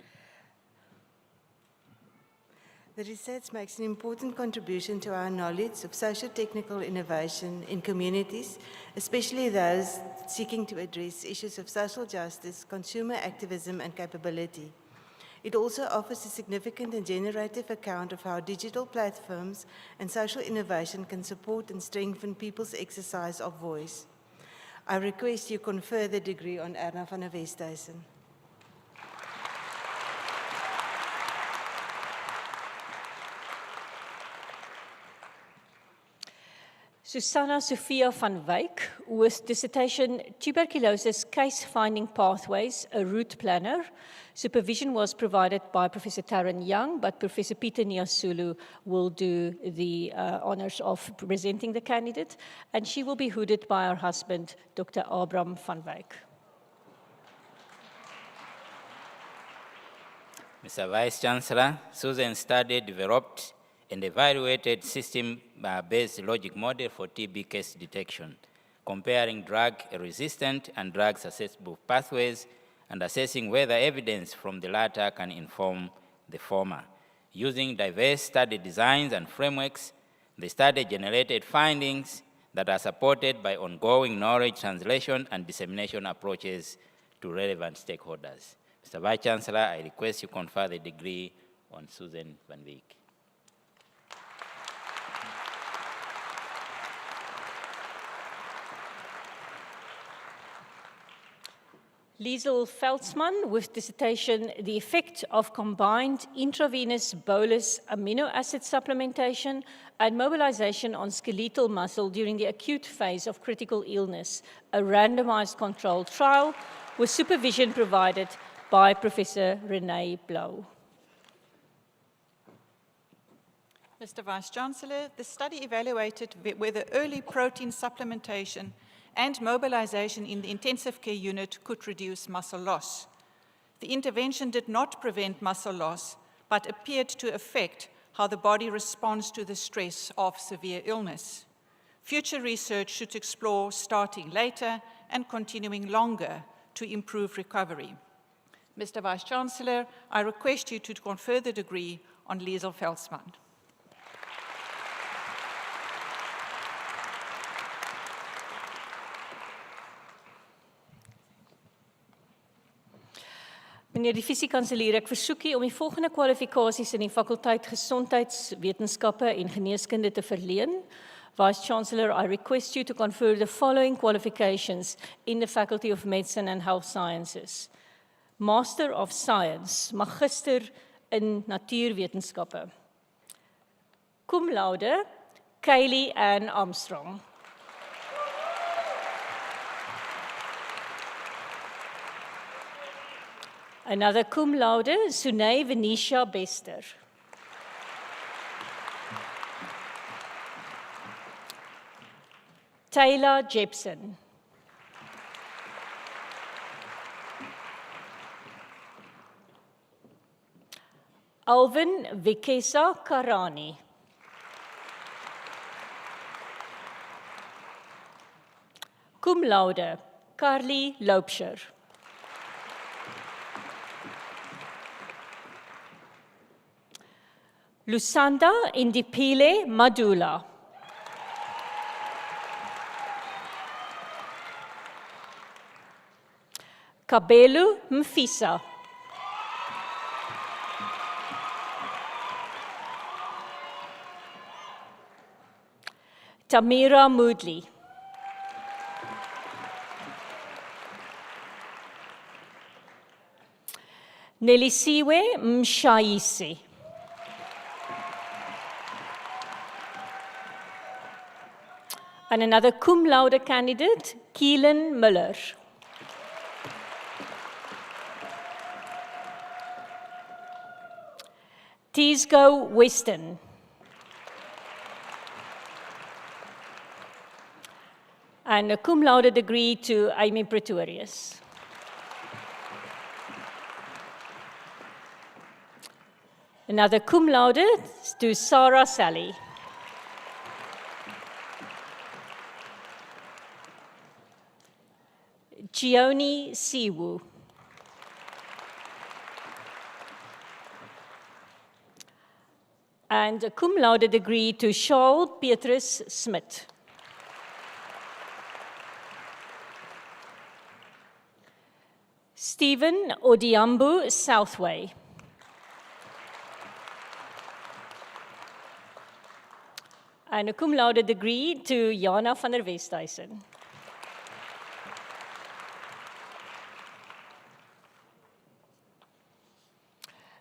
the research makes an important contribution to our knowledge of socio-technical innovation in communities, especially those seeking to address issues of social justice, consumer activism, and capability. It also offers a significant and generative account of how digital platforms and social innovation can support and strengthen people's exercise of voice. I request you confer the degree on Erna van der Westhuizen. Susanna Sophia van Wyk, with dissertation Tuberculosis Case Finding Pathways, a Route Planner. Supervision was provided by Professor Taryn Young, but Professor Peter Nyasulu will do the honors of presenting the candidate, and she will be hooded by her husband, Dr. Abram van Wyk. Mr. Vice-Chancellor, Susan studied, developed, and evaluated system-based logic model for TB case detection, comparing drug-resistant and drug-susceptible pathways and assessing whether evidence from the latter can inform the former. Using diverse study designs and frameworks, the study generated findings that are supported by ongoing knowledge translation and dissemination approaches to relevant stakeholders. Mr. Vice-Chancellor, I request you confer the degree on Susan van Wyk. Liesel Veldsman, with dissertation The Effect of Combined Intravenous Bolus Amino Acid Supplementation and Mobilization on Skeletal Muscle during the Acute Phase of Critical Illness, a randomized controlled trial, with supervision provided by Professor Renee Blou. Mr. Vice-Chancellor, the study evaluated whether early protein supplementation and mobilization in the intensive care unit could reduce muscle loss. The intervention did not prevent muscle loss, but appeared to affect how the body responds to the stress of severe illness. Future research should explore starting later and continuing longer to improve recovery. Mr. Vice-Chancellor, I request you to confer the degree on Liesel Veldsman. Meneer die Visiekanselier, ek versoek u om die volgende kwalifikasies in die fakulteit Gesondheidswetenskappe en Geneeskunde te verleen. Vice-Chancellor, I request you to confer the following qualifications in the Faculty of Medicine and Health Sciences. Master of Science, Magister in Natuurwetenskappe. Cum laude, Kaylee Ann Armstrong. Another cum laude, Sunay Venetia Bester. Taylor Jepson. Alvin Vikesa Karani. Cum laude, Carly Loubser. Lusanda Indipile Madula. Kabelu Mfisa. Tamira Moodley. Nelisiwe Mshaisi. And another cum laude candidate, Keelan Miller. Teesgo Weston. And a cum laude degree to Amy Pretorius. Another cum laude to Sarah Sally. Gioni Siwu. And a cum laude degree to Charles Petrus Smith. Stephen Odiambu Southway. And a cum laude degree to Jana van der Westhuizen.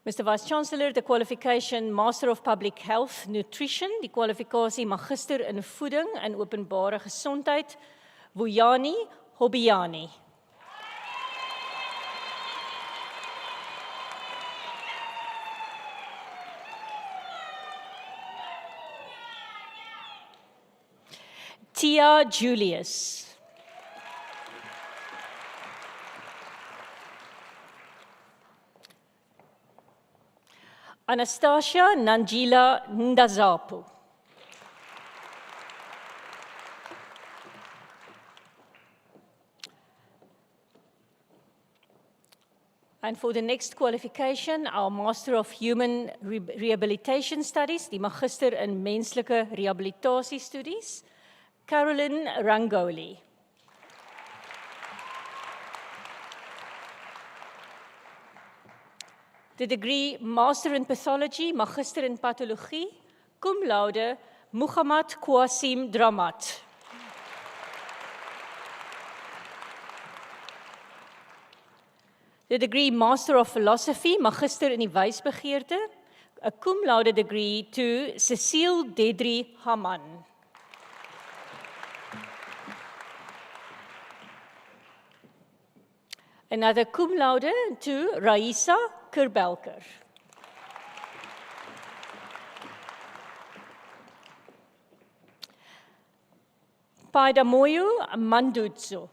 Mr. Vice-Chancellor, the qualification Master of Public Health Nutrition, die kwalifikasie Magister in Voeding en Openbare Gesondheid, Vuyani Hobiani. Tia Julius. Anastasia Nanjila Ndazapu. And for the next qualification, our Master of Human Rehabilitation Studies, die Magister in Menslike Rehabilitasiestudies, Carolyn Rangoli. The degree Master in Pathology, Magister in Pathologie, cum laude, Muhammad Qasim Dramat. The degree Master of Philosophy, Magister in die Wysbegeerte, a cum laude degree to Cecile Dedri Haman. Another cum laude to Raisa Kerbelker. Paidamoyo Mandutso.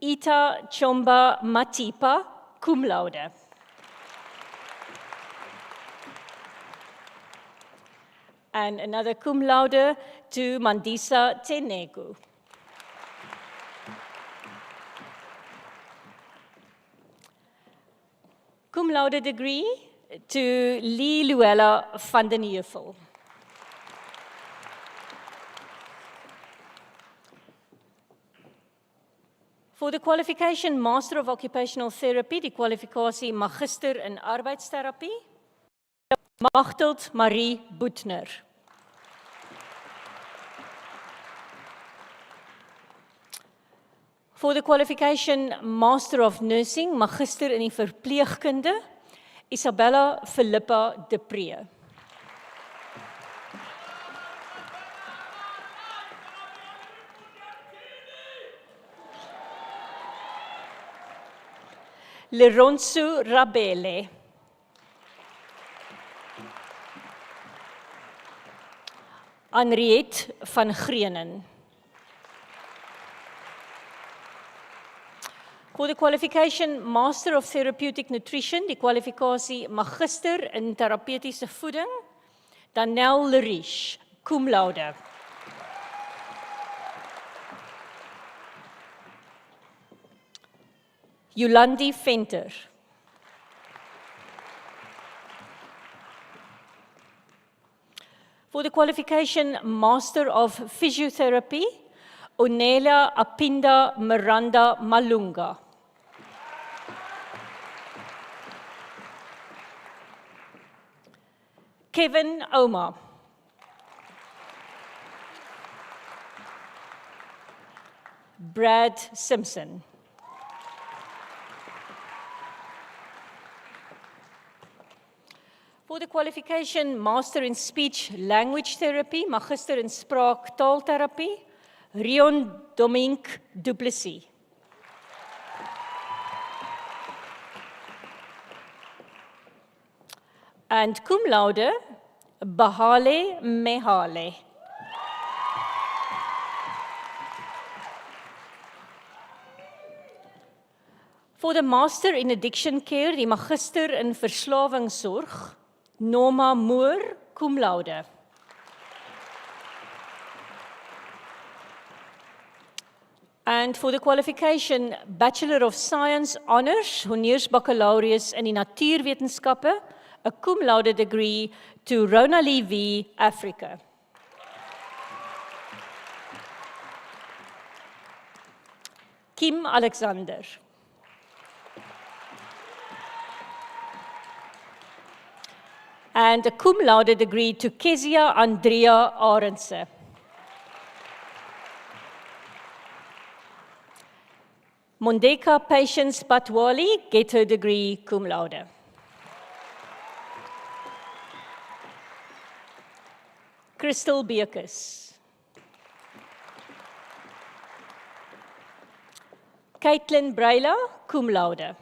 Ita Chomba Matipa, cum laude. And another cum laude to Mandisa Tenegu. Cum laude degree to Lee Luella van den Heuvel. For the qualification Master of Occupational Therapy, die kwalifikasie Magister in Arbeidstherapie, Magteld Marie Boetner. For the qualification Master of Nursing, Magister in die Verpleegkunde, Isabella Philippa de Pree. Leronsu Rabele. Henriette van Greenen. For the qualification Master of Therapeutic Nutrition, die kwalifikasie Magister in Terapeutiese Voeding, Danelle Leriche, cum laude. Yolandi Venter. For the qualification Master of Physiotherapy, Onelia Apinda Miranda Malunga. Kevin Oma. Brad Simpson. For the qualification Master in Speech Language Therapy, Magister in Spraak Taaltherapie, Rion Dominique Duplessis. And cum laude, Bahale Mehale. For the Master in Addiction Care, die Magister in Verslawingsorg, Norma Moore, cum laude. And for the qualification Bachelor of Science Honours, Honeurs Baccalaureus in die Natuurwetenskappe, a cum laude degree to Ronalie V, Africa. Kim Alexander. And a cum laude degree to Kezia Andrea Arendse. Mondeka Patience Patwali, get her degree cum laude. Crystal Beekes. Caitlin Breila, cum laude.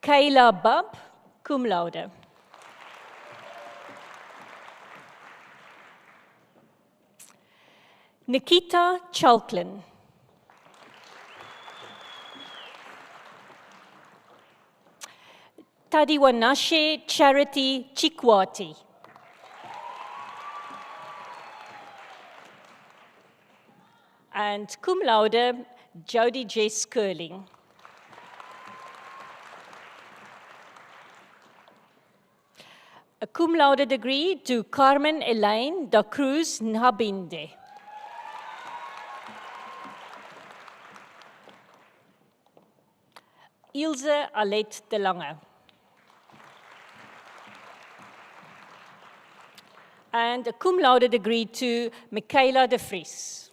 Kayla Bab, cum laude. Nikita Chalklin. Tadiwanashe Charity Chikwati. And cum laude, Jody Jess Curling. A cum laude degree to Carmen Elaine da Cruz Nhabinde. Ilse Alet de Lange. And a cum laude degree to Michaela de Vries.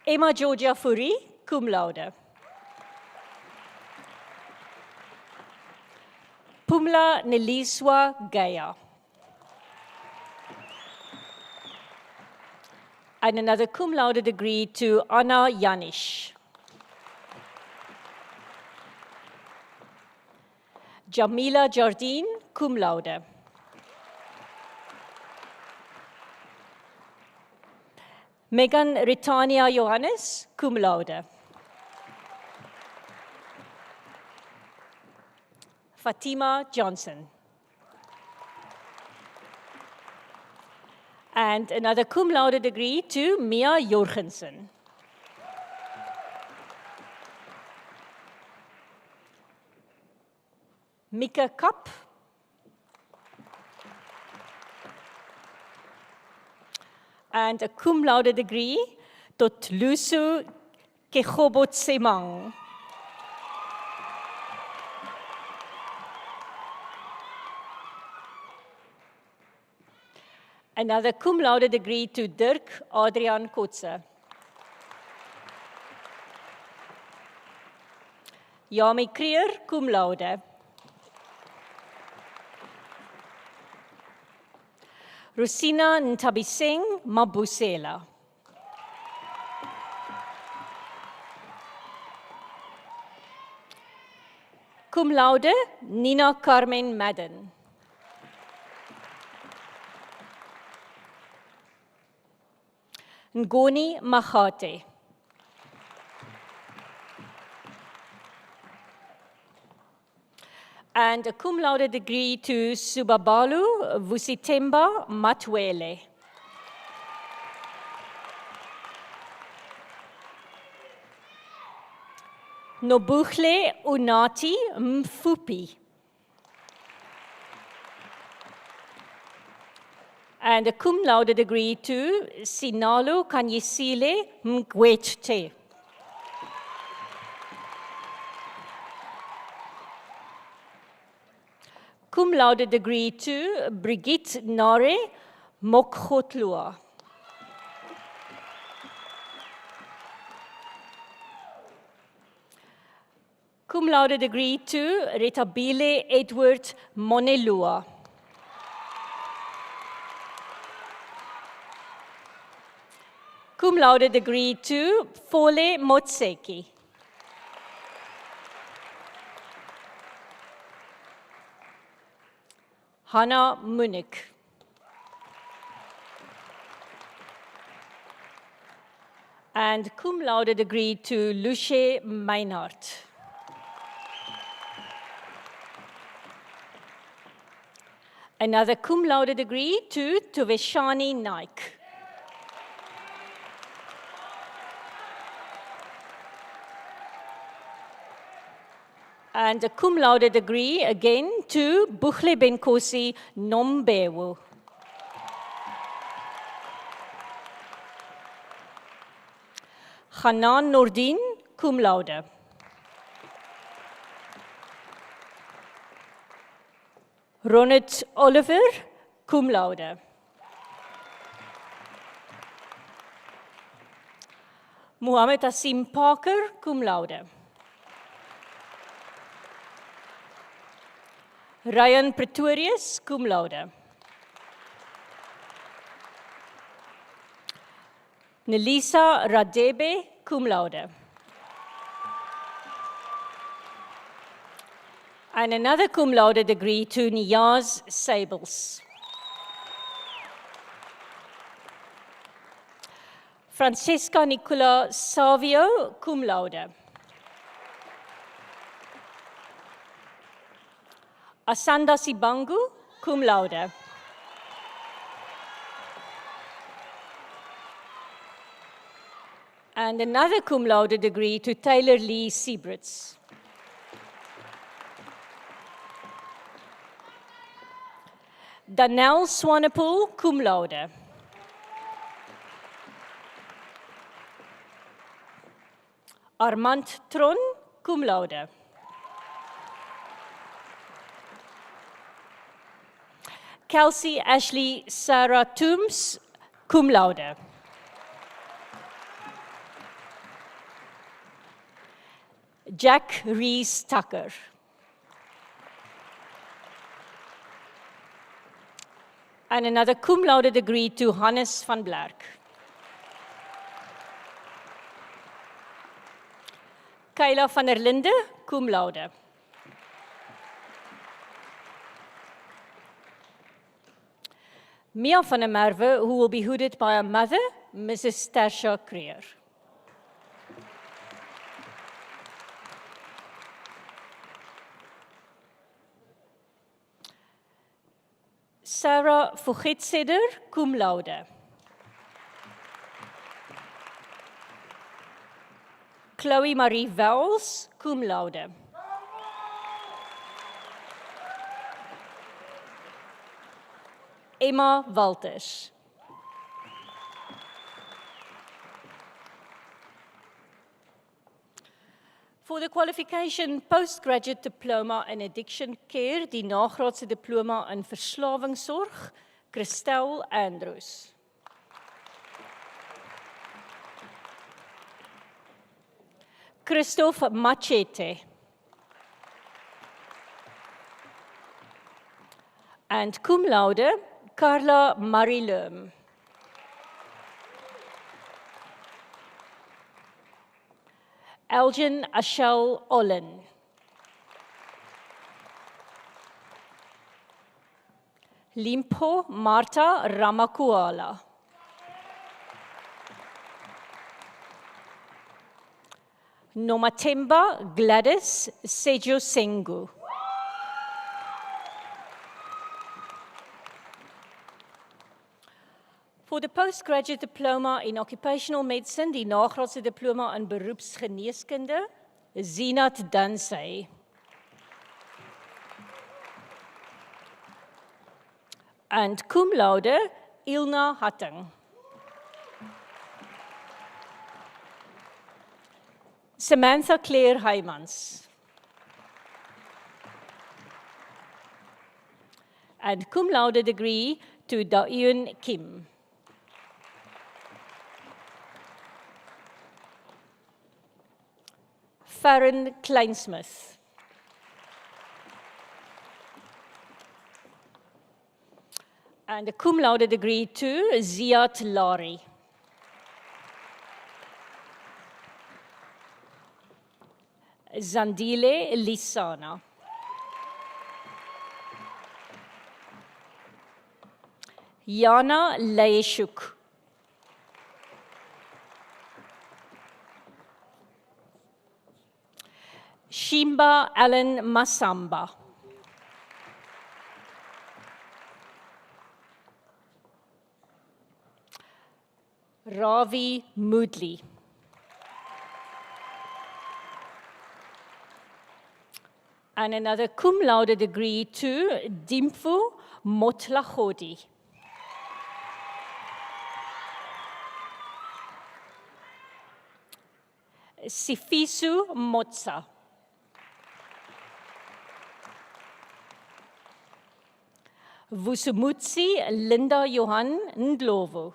Emma Georgia Fourie, cum laude. Pumla Neliswa Gaya. And another cum laude degree to Anna Janisch. Jamila Jardine, cum laude. Megan Ritania Johannes, cum laude. Fatima Johnson. And another cum laude degree to Mia Jorgensen. Mika Kap. And a cum laude degree tot Lusu Kegobotsemang. Another cum laude degree to Dirk Adrian Kotze. Yami Creer, cum laude. Rosina Ntabiseng Mabusela. Cum laude, Nina Carmen Madden. Ngoni Mahate. And a cum laude degree to Subabalu Vusitemba Matwele. Nobuhle Unati Mfupi. And a cum laude degree to Sinalo Kanyisile Mgwete. Cum laude degree to Brigitte Nare Mokgotlua. Cum laude degree to Retabile Edward Monelua. Cum laude degree to Fole Motseki. Hannah Munich. And cum laude degree to Luce Meinhardt. Another cum laude degree to Tuveshani Naik. And a cum laude degree again to Buhle Benkosi Nombewu. Hanan Nordin, cum laude. Ronit Oliver, cum laude. Muhammad Asim Parker, cum laude. Ryan Pretorius, cum laude. Nelisa Radebe, cum laude. And another cum laude degree to Niyaz Sables. Francesca Nicola Savio, cum laude. Asanda Sibangu, cum laude. And another cum laude degree to Taylor Lee Siebritz. Danelle Swanepoel, cum laude. Armand Tron, cum laude. Kelsey Ashley Sarah Toombs, cum laude. Jack Rees Tucker. And another cum laude degree to Hannes van Blerk. Kayla van der Linde, cum laude. Mia van der Merwe, who will be hooded by her mother, Mrs. Tasha Creer. Sarah Fuchetseder, cum laude. Chloe Marie Wells, cum laude. Emma Walters. For the qualification postgraduate diploma in addiction care, die nagraadse diploma in verslawingssorg, Christel Andrews. Christophe Machete. And cum laude, Carla Marilum. Elgin Ashel Olin. Limpo Marta Ramakuala. Nomatemba Gladys Sejo Sengu. For the postgraduate diploma in occupational medicine, die nagraadse diploma in beroepsgeneeskunde, Zinat Dansey. And cum laude, Ilna Hatting. Samantha Claire Heymans. And cum laude degree to Daeun Kim. Farron Kleinsmith. And a cum laude degree to Ziad Lari. Zandile Lisana. Jana Leeshuk. Shimba Allen Masamba. Ravi Moodley. And another cum laude degree to Dimpfu Motlagodi. Sifisu Motsa. Vusumutsi Linda Johan Ndlovu.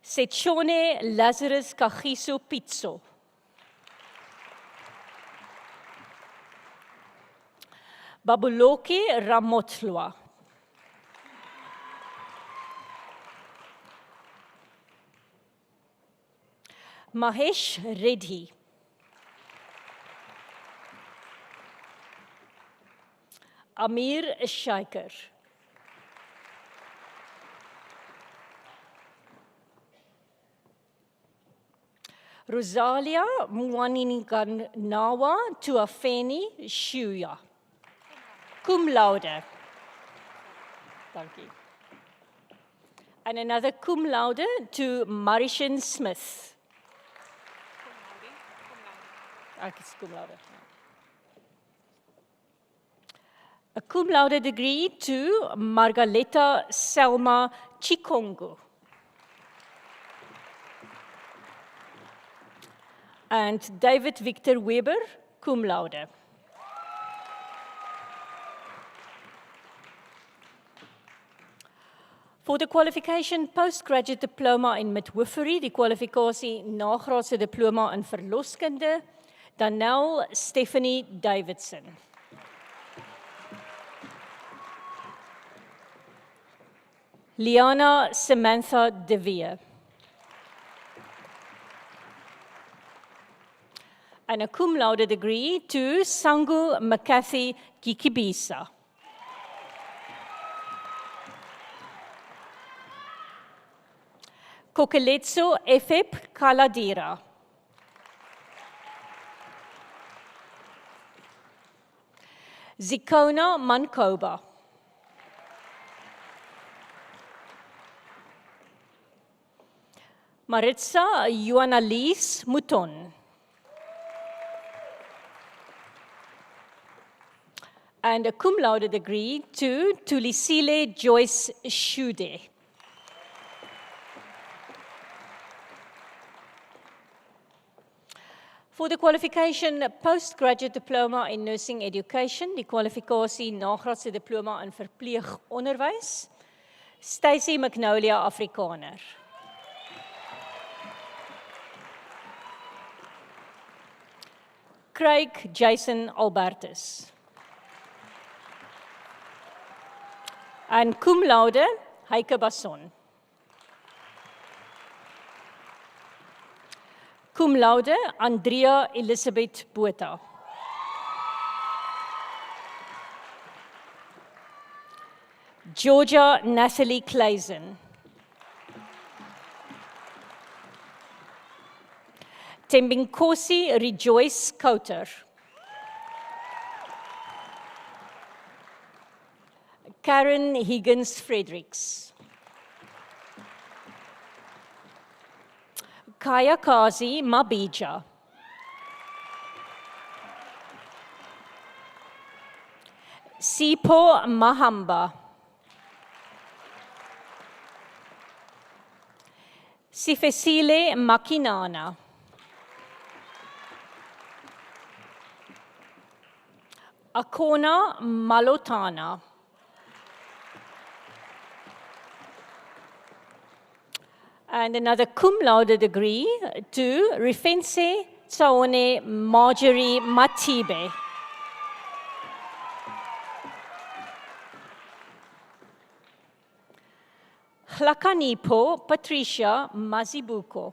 Setshone Lazarus Kagiso Pitso. Babuloke Ramotlwa. Mahesh Reddy. Amir Shaiker. Rosalia Mwaniniganawa Tuafeni Shuya. Cum laude. Thank you. And another cum laude to Marishan Smith. It's cum laude. A cum laude degree to Margaleta Selma Chikongo. And David Victor Weber, cum laude. For the qualification postgraduate diploma in midwifery, die kwalifikasie nagraadse diploma in verloskunde, Danelle Stephanie Davidson. Liana Samantha De Vere. And a cum laude degree to Sangu Makathi Kikibisa. Kokeletso Efep Kaladira. Zikona Mankoba. Maritza Joannalise Mouton. And a cum laude degree to Tulisile Joyce Shude. For the qualification postgraduate diploma in nursing education, die kwalifikasie nagraadse diploma in verpleegonderwys, Stacey Magnolia Afrikaner. Craig Jason Albertus. En cum laude, Heike Basson. Cum laude, Andrea Elizabeth Botha. Georgia Natalie Claisen. Tembinkosi Rejoice Couter. Karen Higgins Fredericks. Kaya Kazi Mabija. Sipo Mahamba. Sifesile Makinana. Akona Malotana. And another cum laude degree to Rifense Tsaone Marjorie Matibe. Hlakanipo Patricia Mazibuko.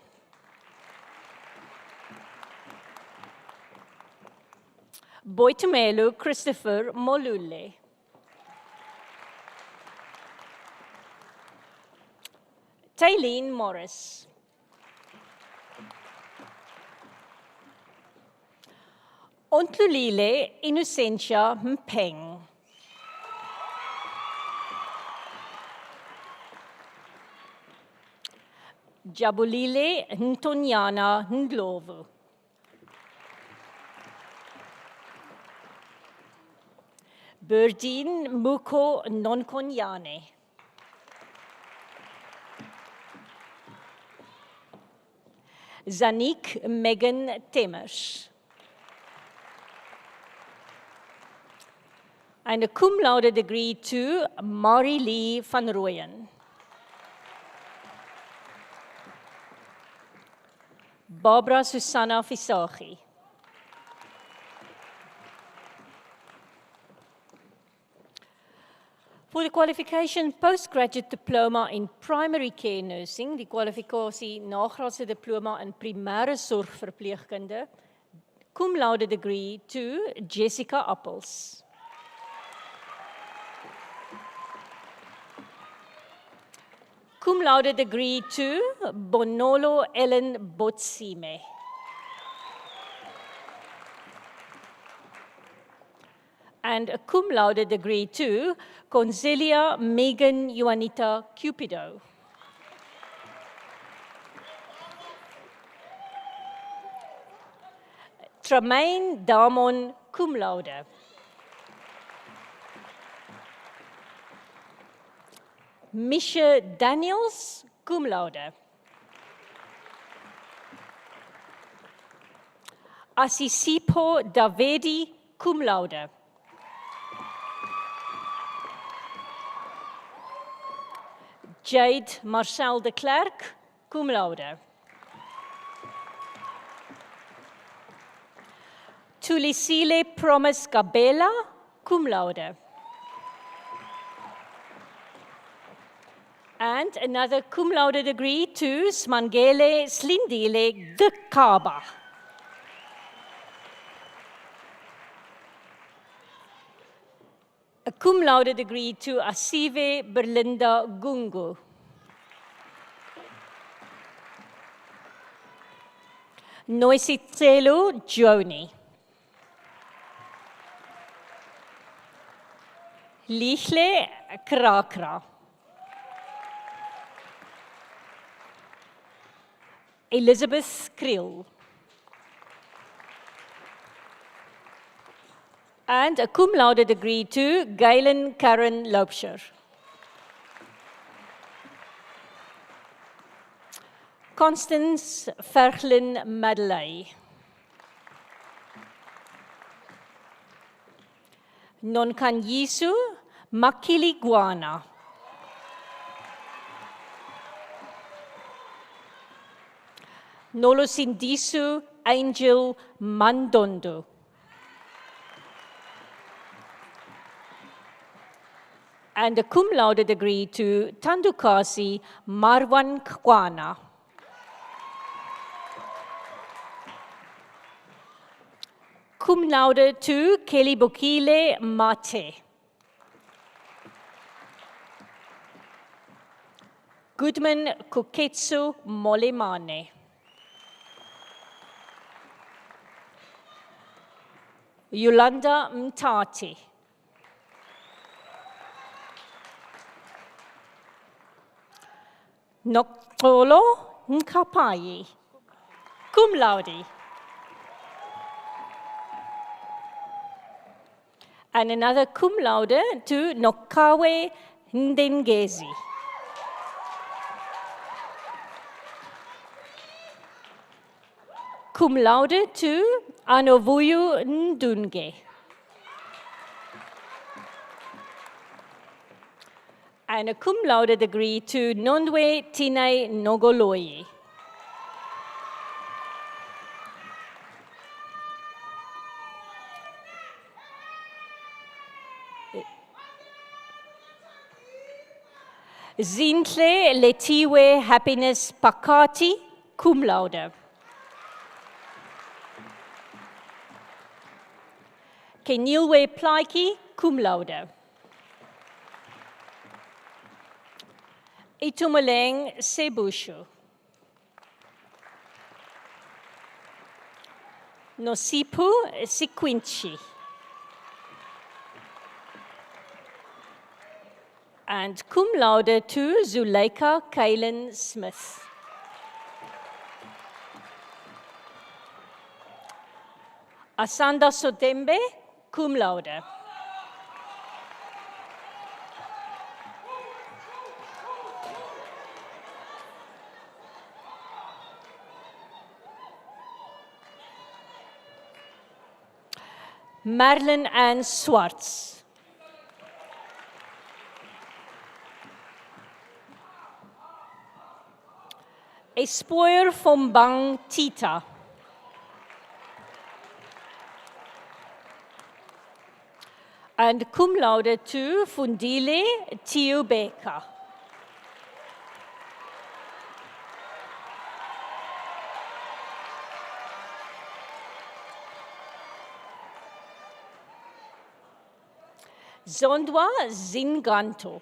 Boitumelu Christopher Molule. Taylene Morris. Ontlulile Innocentia Mpeng. Jabulile Ntonyana Ndlovu. Berdine Muko Nonkonyane. Zanik Megan Temmers. And a cum laude degree to Marie Lee van Rooyen. Barbara Susanna Visagie. For the qualification postgraduate diploma in primary care nursing, die kwalifikasie nagraadse diploma in primêre sorgverpleegkunde, cum laude degree to Jessica Appels. Cum laude degree to Bonolo Ellen Botsime. And a cum laude degree to Concelia Megan Juanita Cupido. Tremaine Damon cum laude. Misha Daniels cum laude. Asisipo Davedi cum laude. Jade Marcel de Klerk, cum laude. Tulisile Promise Gabela, cum laude. And another cum laude degree to Smangele Slindile de Kaba. A cum laude degree to Asive Berlinda Gungu. Noisitselu Joni. Lihle Krakra. Elizabeth Kriel. And a cum laude degree to Galen Karen Loubser. Constance Verglin Madeley. Nonkanyisu Makiligwana. Nolosindisu Angel Mandondo. And a cum laude degree to Tandukasi Marwan Kwana. Cum laude to Kelly Bokile Mate. Goodman Kuketsu Molemane. Yolanda Mtati. Doctoral Nkapayi. Cum laude. And another cum laude to Nokawe Ndengezi. Cum laude to Anovuyu Ndunge. And a cum laude degree to Nondwe Tine Nogoloyi. Zintle Letiwe Happiness Pakati, cum laude. Kenilwe Plaiki, cum laude. Itumeleng Sebushu. Nosipu Sikwinchi. And cum laude to Zuleika Kalen Smith. Asanda Sotembe, cum laude. Marilyn Ann Swartz. Espoir Fombang Tita. And cum laude to Fundile Tiubeka. Zondwa Zinganto.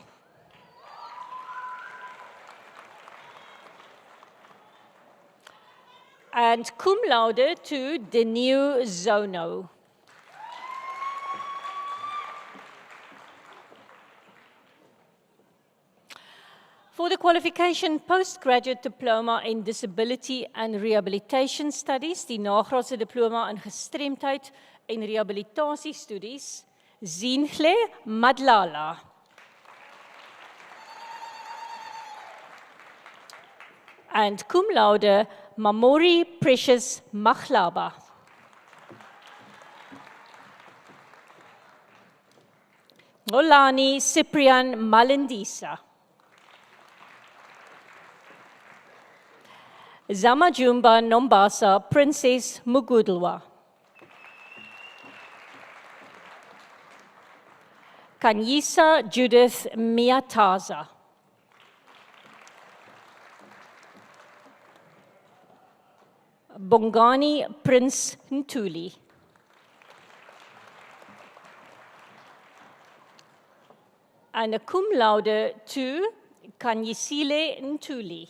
And cum laude to Deneu Zono. For the qualification postgraduate diploma in disability and rehabilitation studies, die nagraadse diploma in gestremdheid en rehabilitasiestudies, Zinhle Madlala. And cum laude Mamori Precious Machlaba. Ngolani Cyprian Malindisa. Zamajumba Nombasa Princess Mugudlwa. Kanyisa Judith Miataza. Bongani Prince Ntuli. And a cum laude to Kanyisile Ntuli.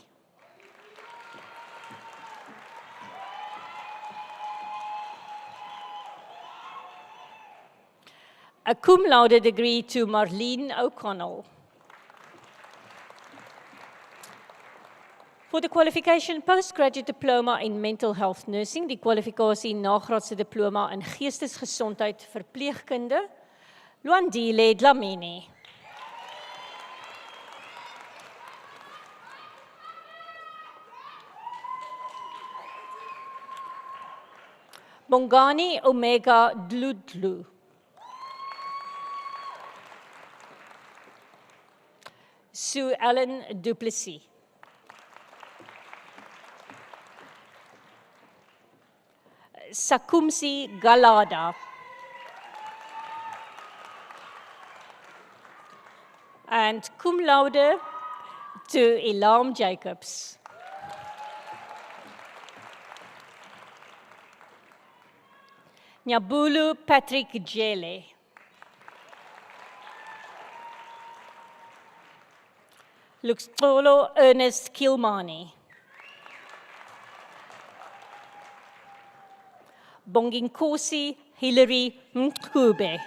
A cum laude degree to Marlene O'Connell. For the qualification postgraduate diploma in mental health nursing, die kwalifikasie nagraadse diploma in geestesgesondheid verpleegkunde, Luandile Dlamini. Bongani Omega Dludlu. Sue Ellen Duplessis. Sakumsi Galada. And cum laude to Elam Jacobs. Nyabulu Patrick Jele. Luxolo Ernest Kilmani. Bonginkosi Hilary Mkube.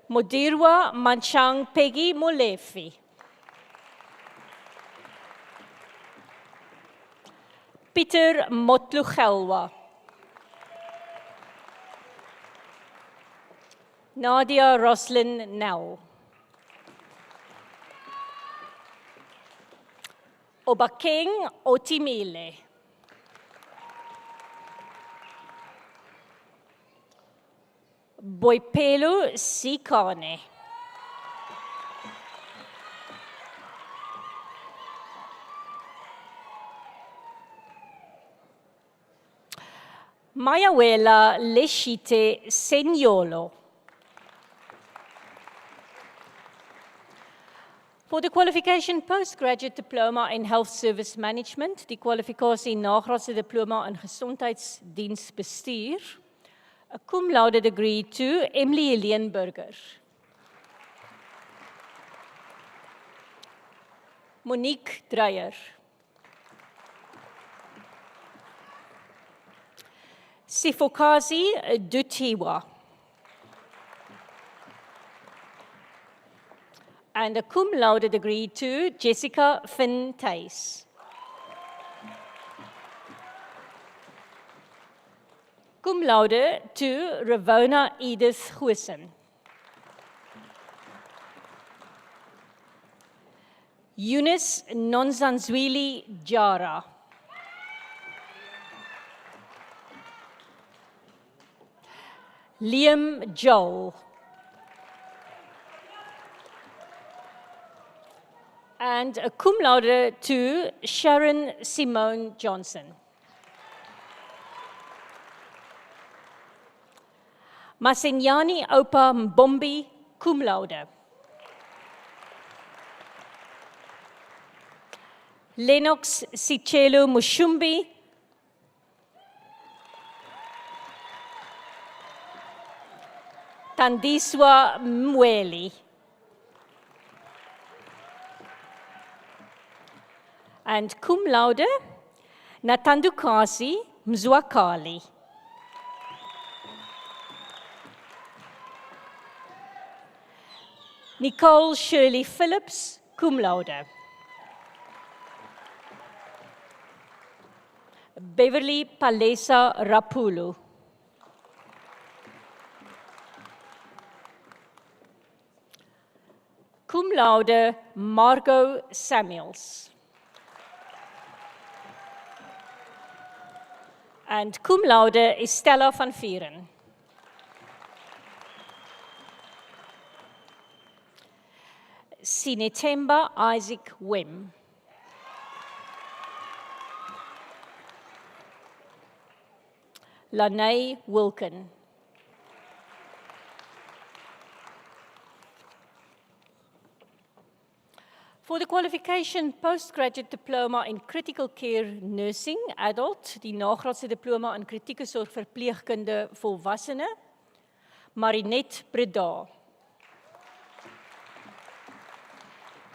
Modirwa Manchang Peggy Molefi. Peter Motlugelwa. Nadia Roslyn Nell. Obakeng Otimile. Boipelo Sikane. Mayawela Leshite Senyolo. For the qualification postgraduate diploma in health service management, die kwalifikasie nagraadse diploma in gesondheidsdiensbestuur, a cum laude degree to Emily Helene Burger. Monique Dreyer. Sifokazi Dutiwa. And a cum laude degree to Jessica Finn Thys. Cum laude to Ravona Edith Goosen. Eunice Nonzanzwili Jara. Liam Joel. And a cum laude to Sharon Simone Johnson. Masenyani Opa Mbombi, cum laude. Lennox Sichelo Mushumbi. Tandiswa Mweli. And cum laude, Natandukasi Mzwakali. Nicole Shirley Phillips, cum laude. Beverly Palesa Rapulu. Cum laude, Margot Samuels. And cum laude, Estella van Vieren. Sinetemba Isaac Wim. Lanae Wilkin. For the qualification postgraduate diploma in critical care nursing, adult, die nagraadse diploma in kritieke sorg verpleegkunde volwassene, Marinette Breda.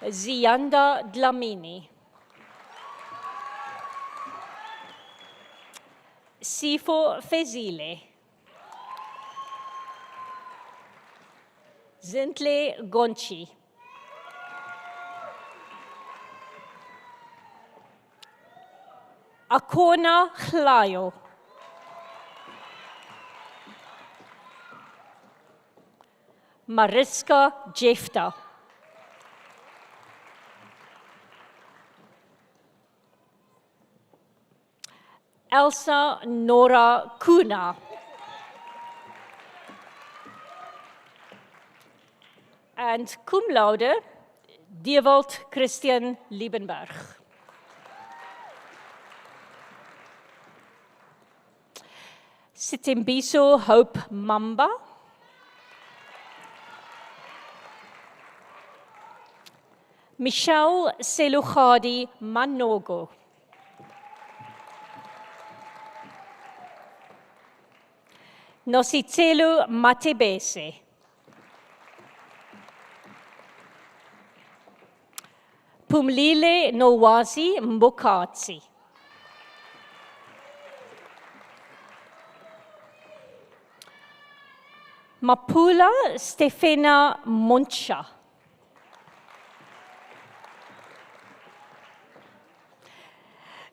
Zianda Dlamini. Sifo Fezile. Zintle Gonchi. Akona Chlayo. Mariska Jefta. Elsa Nora Kuna. And cum laude, Dewald Christian Liebenberg. Sitembiso Hope Mamba. Michelle Selugadi Manogo. Nositselu Matebese. Pumlile Nowazi Mbokatsi. Mapula Stefana Moncha.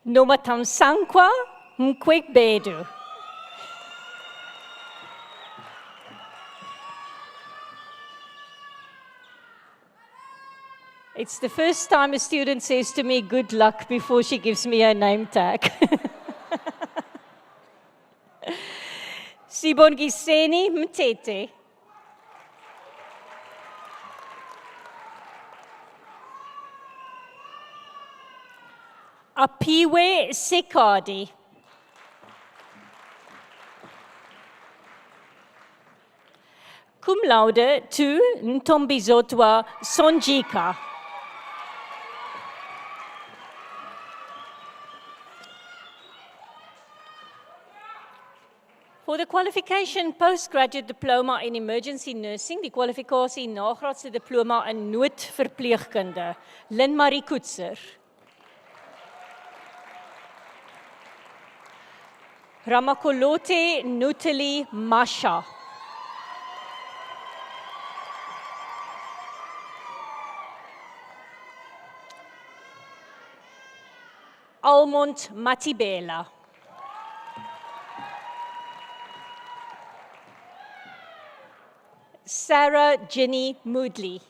Nomatamsankwa Mkwekbedu. It's the first time a student says to me, good luck, before she gives me a name tag. Sibongiseni Mtete. Apiwe Sekadi. Cum laude tu Ntombizotwa Sonjika. For the qualification postgraduate diploma in emergency nursing, die kwalifikasie nagraadse diploma in noodverpleegkunde, Lynn-Marie Koetser. Ramakolote Nuteli Masha. Almond Matibela. Sarah Jenny Moodley.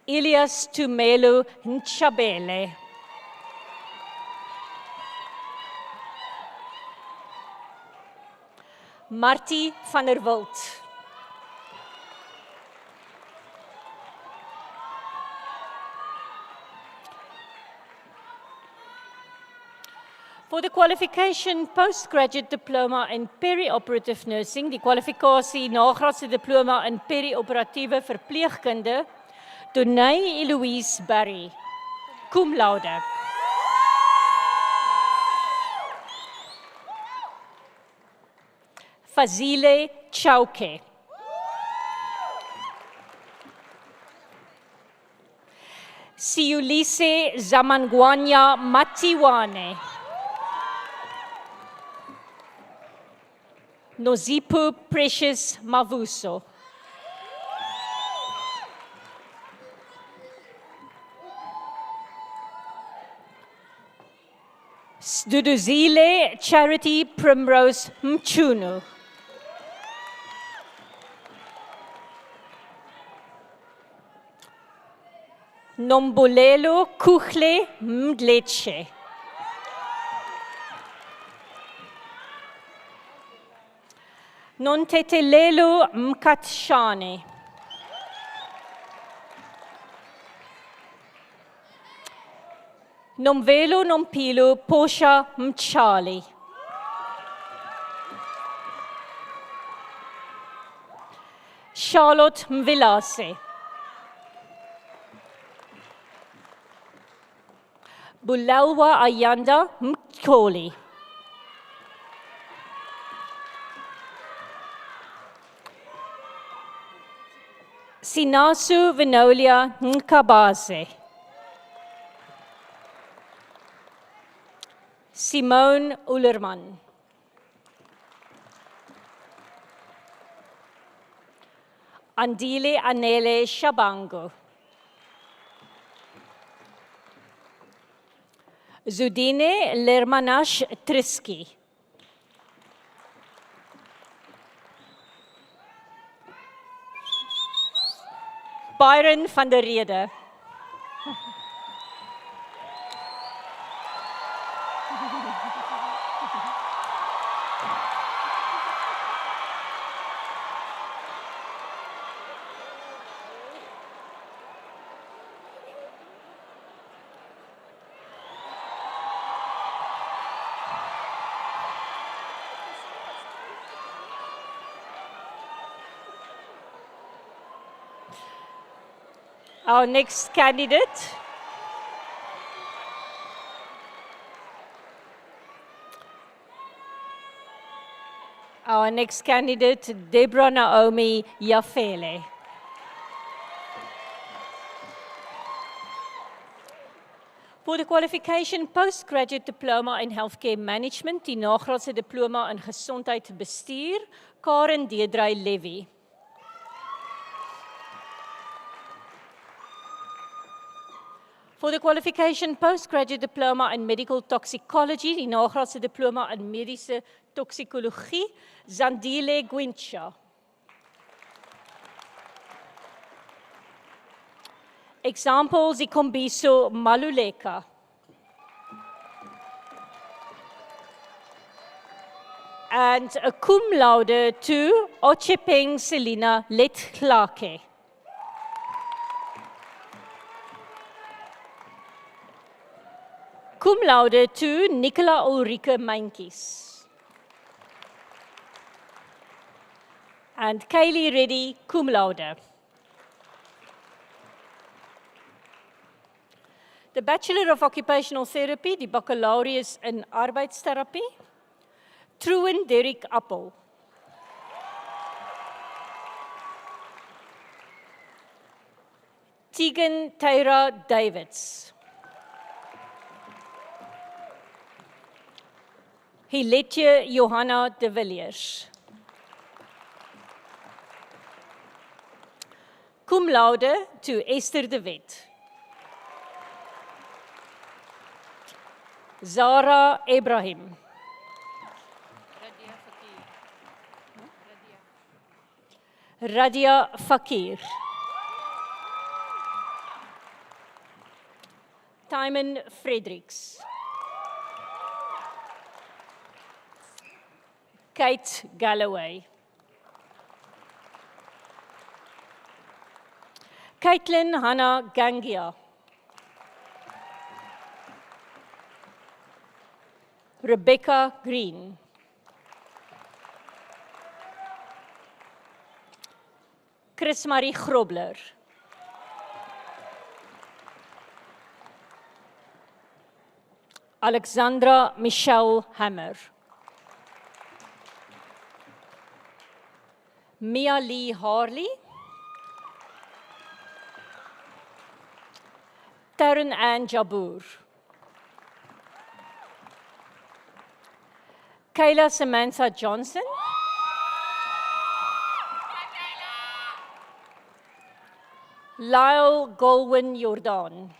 Elias Tumelo Nchabele. Martie van der Walt. For the qualification postgraduate diploma in perioperative nursing, die kwalifikasie nagraadse diploma in perioperatiewe verpleegkunde, Donay Eloise Barry, cum laude. Fazile Chauke. Siulise Zamangwanya Matiwane. Nozipu Precious Mavuso. Duduzile Charity Primrose Mchunu. Nombolelo Kuchle Mdleche. Nontetelelo Mkatshane. Nomvelo Nompilo Posha Mchali. Charlotte Mvilase. Bulalwa Ayanda Mkoli. Sinasu Vinolia Nkabase. Simone Ullerman. Andile Anele Shabango. Zudine Lermanash Triski. Byron van der Rede. Our next candidate. Our next candidate, Deborah Naomi Yafele. For the qualification postgraduate diploma in healthcare management, die nagraadse diploma in gesondheidsbestuur, Karen Deedrey Levy. For the qualification postgraduate diploma in medical toxicology, die nagraadse diploma in mediese toxikologie, Zandile Gwincha. Examples, Ikombiso Maluleka. And a cum laude to Ochepeng Selina Letklake. Cum laude to Nicola Ulrike Mankies. And Kaylee Reddy, cum laude. The Bachelor of Occupational Therapy, die baccalaureus in arbeidstherapie, Truwen Derek Appel. Tegan Tyra Davids. Hiletje Johanna de Villiers. Cum laude to Esther de Wet. Zara Ibrahim. Radia Fakir. Timon Fredericks. Kate Galloway. Caitlin Hannah Gangia. Rebecca Green. Chris Marie Grobler. Alexandra Michelle Hammer. Mia Lee Harley. Taryn Ann Jabour. Kayla Samantha Johnson. Lyle Golwyn Jordan.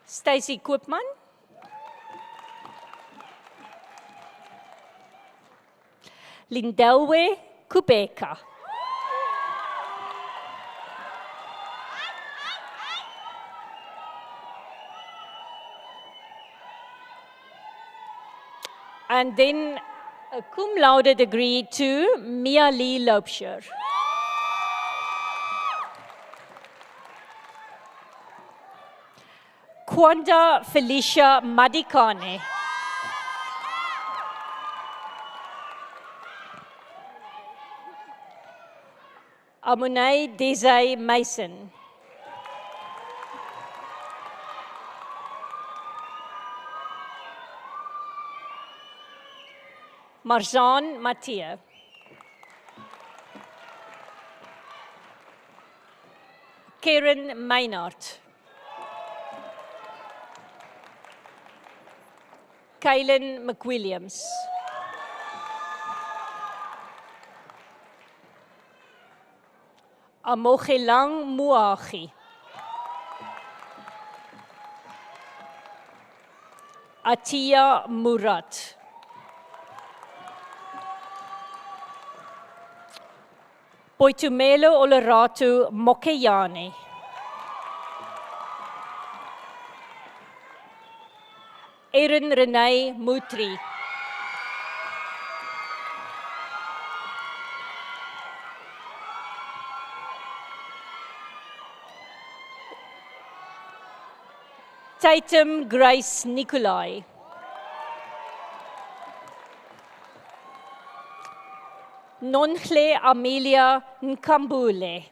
Stacey Koopman. Lindelwe Kubeka. And then a cum laude degree to Mia Lee Loubser. Kwanda Felicia Madikane. Amunai Desai Mason. Marzaan Mathieu. Karen Meinhardt. Kaylin McWilliams. Amogelang Muagi. Atia Murat. Poitumelo Oloratu Mokeyane. Erin Renee Mutri. Tatum Grace Nicolai. Nonhle Amelia Nkambule.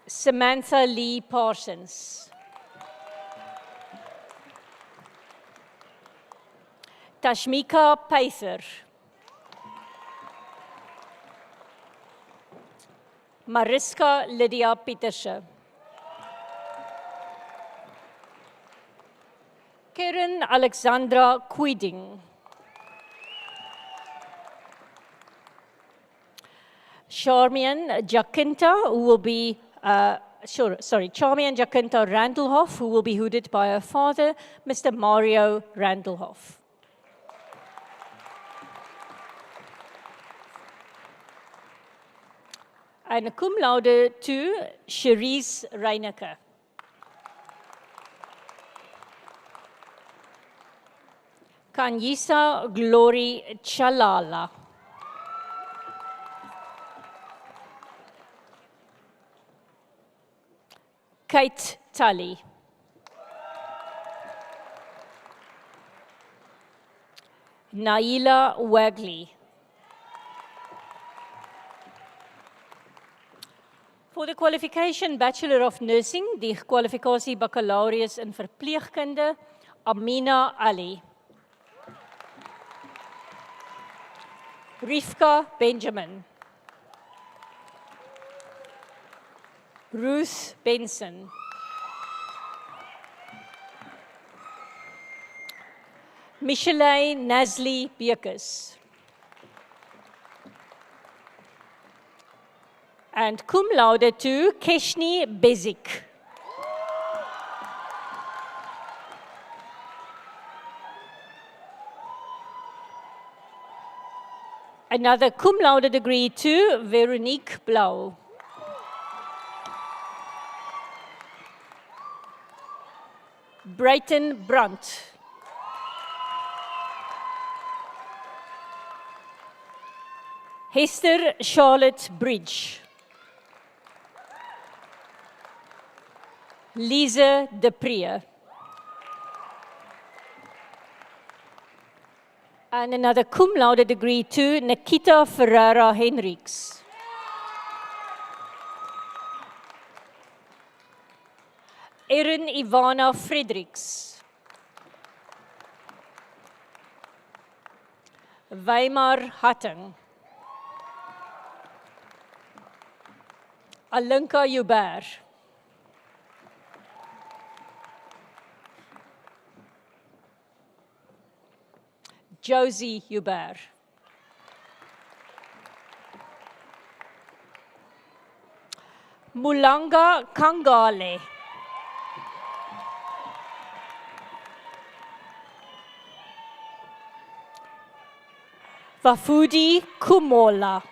Samantha Lee Parsons. Tashmika Paither. Mariska Lydia Pieterse. Karen Alexandra Quiding. Charmian Jacinta, who will be, Charmian Jacinta Randlehoff, who will be hooded by her father, Mr. Mario Randlehoff. And cum laude to Cherise Reineke. Kanyisa Glory Chalala. Kate Tully. Naila Wagley. For the qualification Bachelor of Nursing, die kwalifikasie Baccalaureus in Verpleegkunde, Amina Ali. Rivka Benjamin. Ruth Benson. Micheline Nasli Beekes. And cum laude to Keshni Bezik. Another cum laude degree to Veronique Blau. Brighton Brunt. Hester Charlotte Bridge. Lisa De Pree. And another cum laude degree to Nikita Ferreira Henriks. Erin Ivana Fredericks. Weimar Hatting. Alinka Joubert. Josie Joubert. Mulanga Kangale. Vafudi Kumola.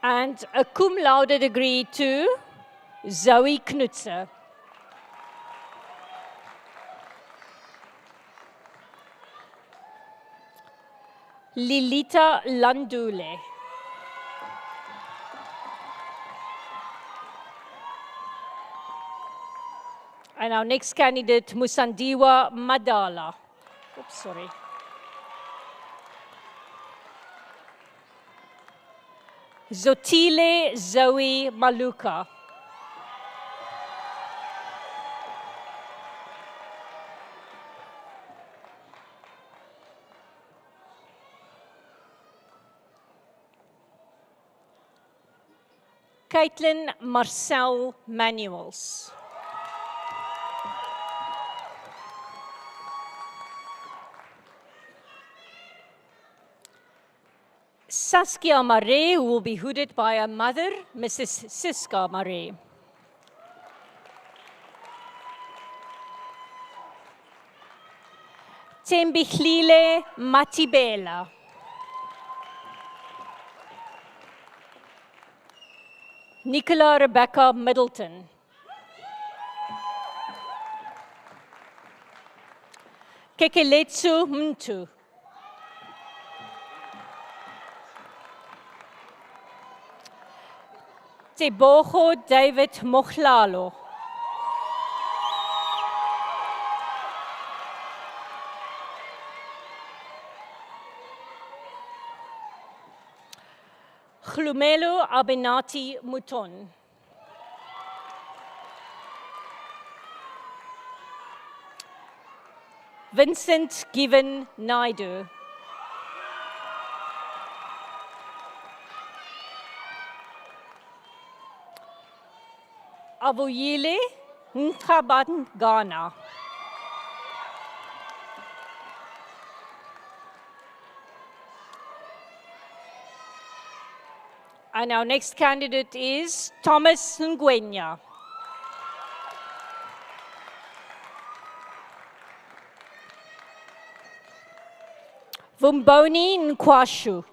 And a cum laude degree to Zoe Knutzer. Lilita Landule. And our next candidate, Musandiwa Madala. Oops, sorry. Zotile Zoe Maluka. Caitlin Marcel Manuels. Saskia Marais, who will be hooded by her mother, Mrs. Siska Marais. Tembihlile Matibela. Nicola Rebecca Middleton. Kekeletsu Mtu. Tebogo David Mokhlalo. Glumelo Abenati Muton. Vincent Given Naidu. Abuyile Ntraban Ghana. And our next candidate is Thomas Ngwenya. Vumboni Nkwashu.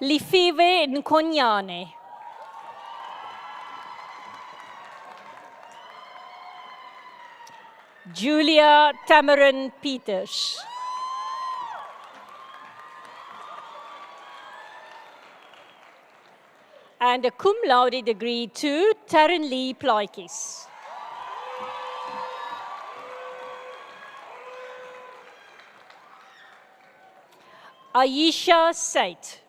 Lifive Nkonyane. Julia Tamarin Peters. And a cum laude degree to Taryn Lee Plaikis. Aisha Sait.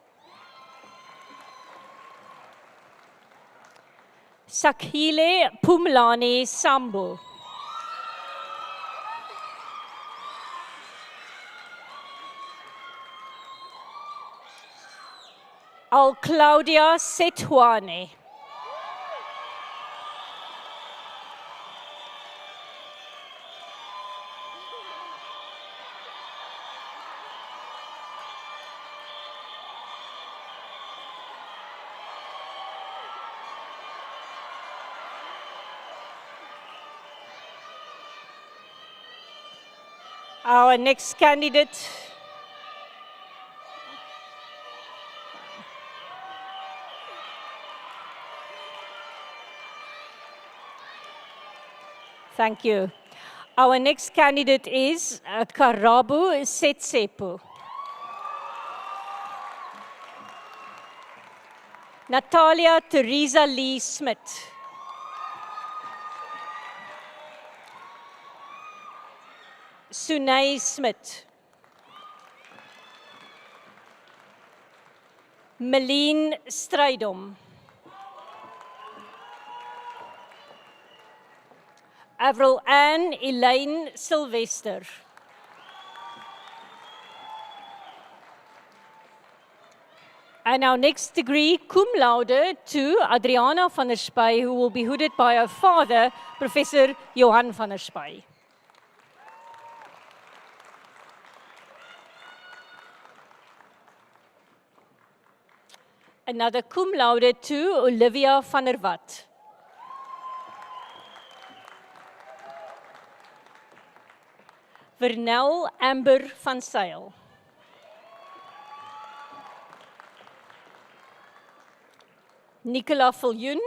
Sakhile Pumlane Sambo. Al Claudia Setwane. Our next candidate Thank you. Our next candidate is Karabu Setsepu. Natalia Teresa Lee Smith. Sunay Smith. Meline Strydom. Avril Ann Elaine Sylvester. And our next degree, cum laude, to Adriana van der Spy, who will be hooded by her father, Professor Johan van der Spy. Another cum laude to Olivia van der Walt. Vernel Amber van Zyl. Nicola Viljoen.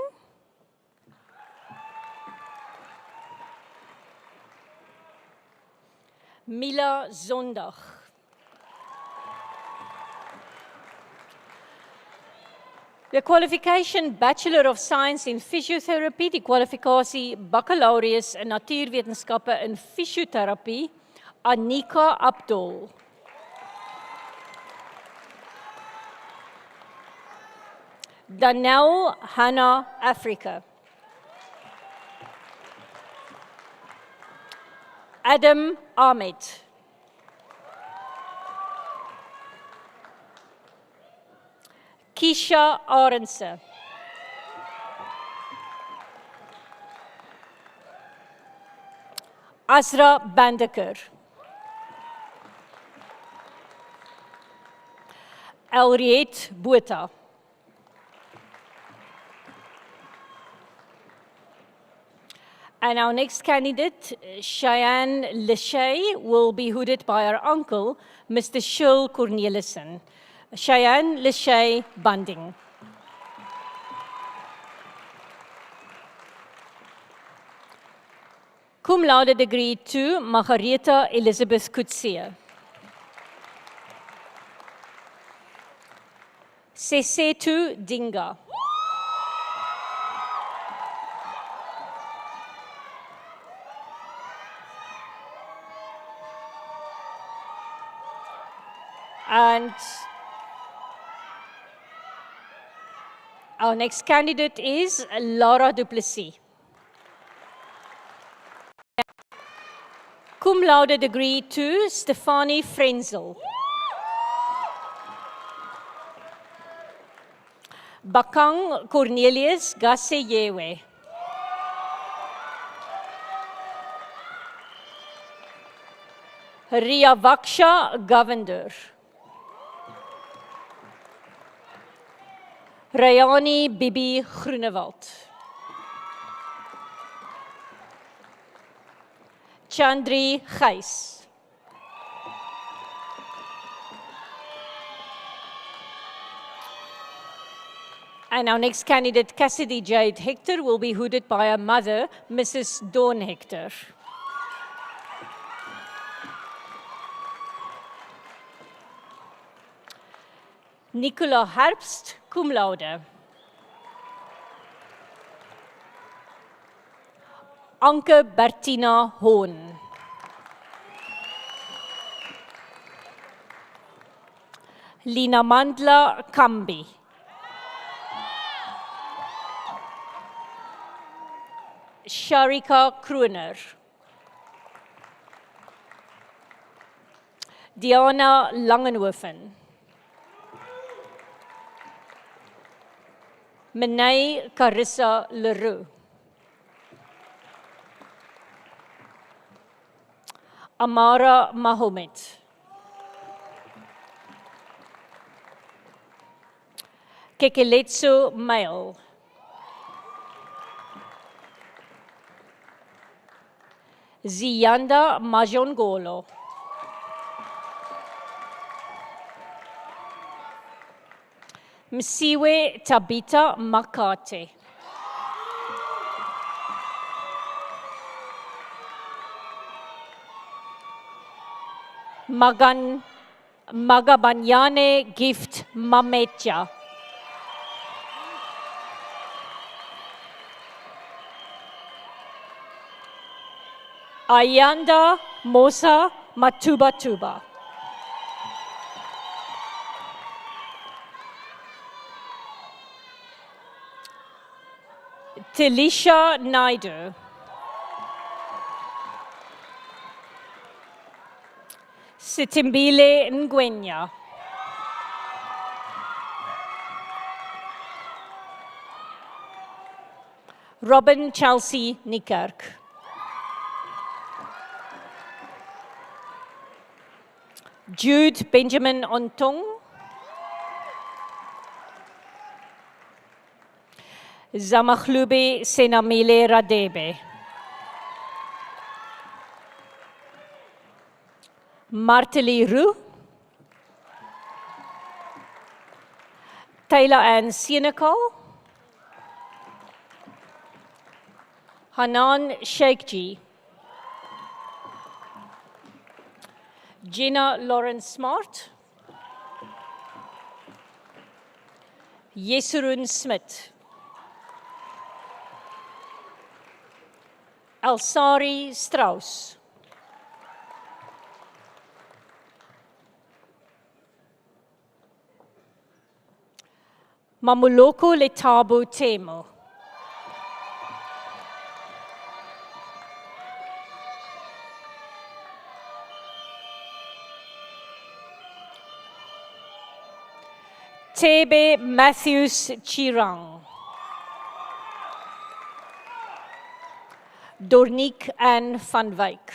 Mila Zondag. The qualification Bachelor of Science in Physiotherapy, die kwalifikasie Baccalaureus in Natuurwetenskappe in Fysiotherapie, Anika Abdul. Danelle Hannah Africa. Adam Ahmed. Keisha Arendse. Azra Bandeker. Elriet Botha. And our next candidate, Cheyenne Lachey, will be hooded by her uncle, Mr. Shul Cornelissen. Cheyenne Lachey Banding. Cum laude degree 2, Margaretha Elizabeth Kutsie. Sesetu Dinga. And our next candidate is Laura Duplessis. Cum laude degree 2, Stefanie Frenzel. Bakang Cornelius Gaseyewe. Riyavaksha Govender. Rayani Bibi Groenewald. Chandri Gys. And our next candidate, Cassidy Jade Hector, will be hooded by her mother, Mrs. Dawn Hector. Nicola Herbst, cum laude. Anke Bertina Hoorn. Lina Mandla Kambi. Sharika Kroener. Diana Langenhoven. Menay Carissa Leroux. Amara Mahomet. Kekeletso Mail. Ziyanda Majongolo. Msiwe Tabita Makate. Magabanyane Gift Mametja. Ayanda Mosa Matubatuba. Telisha Naidu. Sitimbile Ngwenya. Robin Chelsea Niekerk. Jude Benjamin Ontong. Zamaghlube Senamile Radebe. Marteli Roux. Taylor Ann Senekal. Hanan Sheikji. Jenna Lawrence Smart. Yesurun Smith. Alsari Strauss. Mamuloko Letabo Temo. Motebe Matthews Chirang. Dornique Ann van Wyk.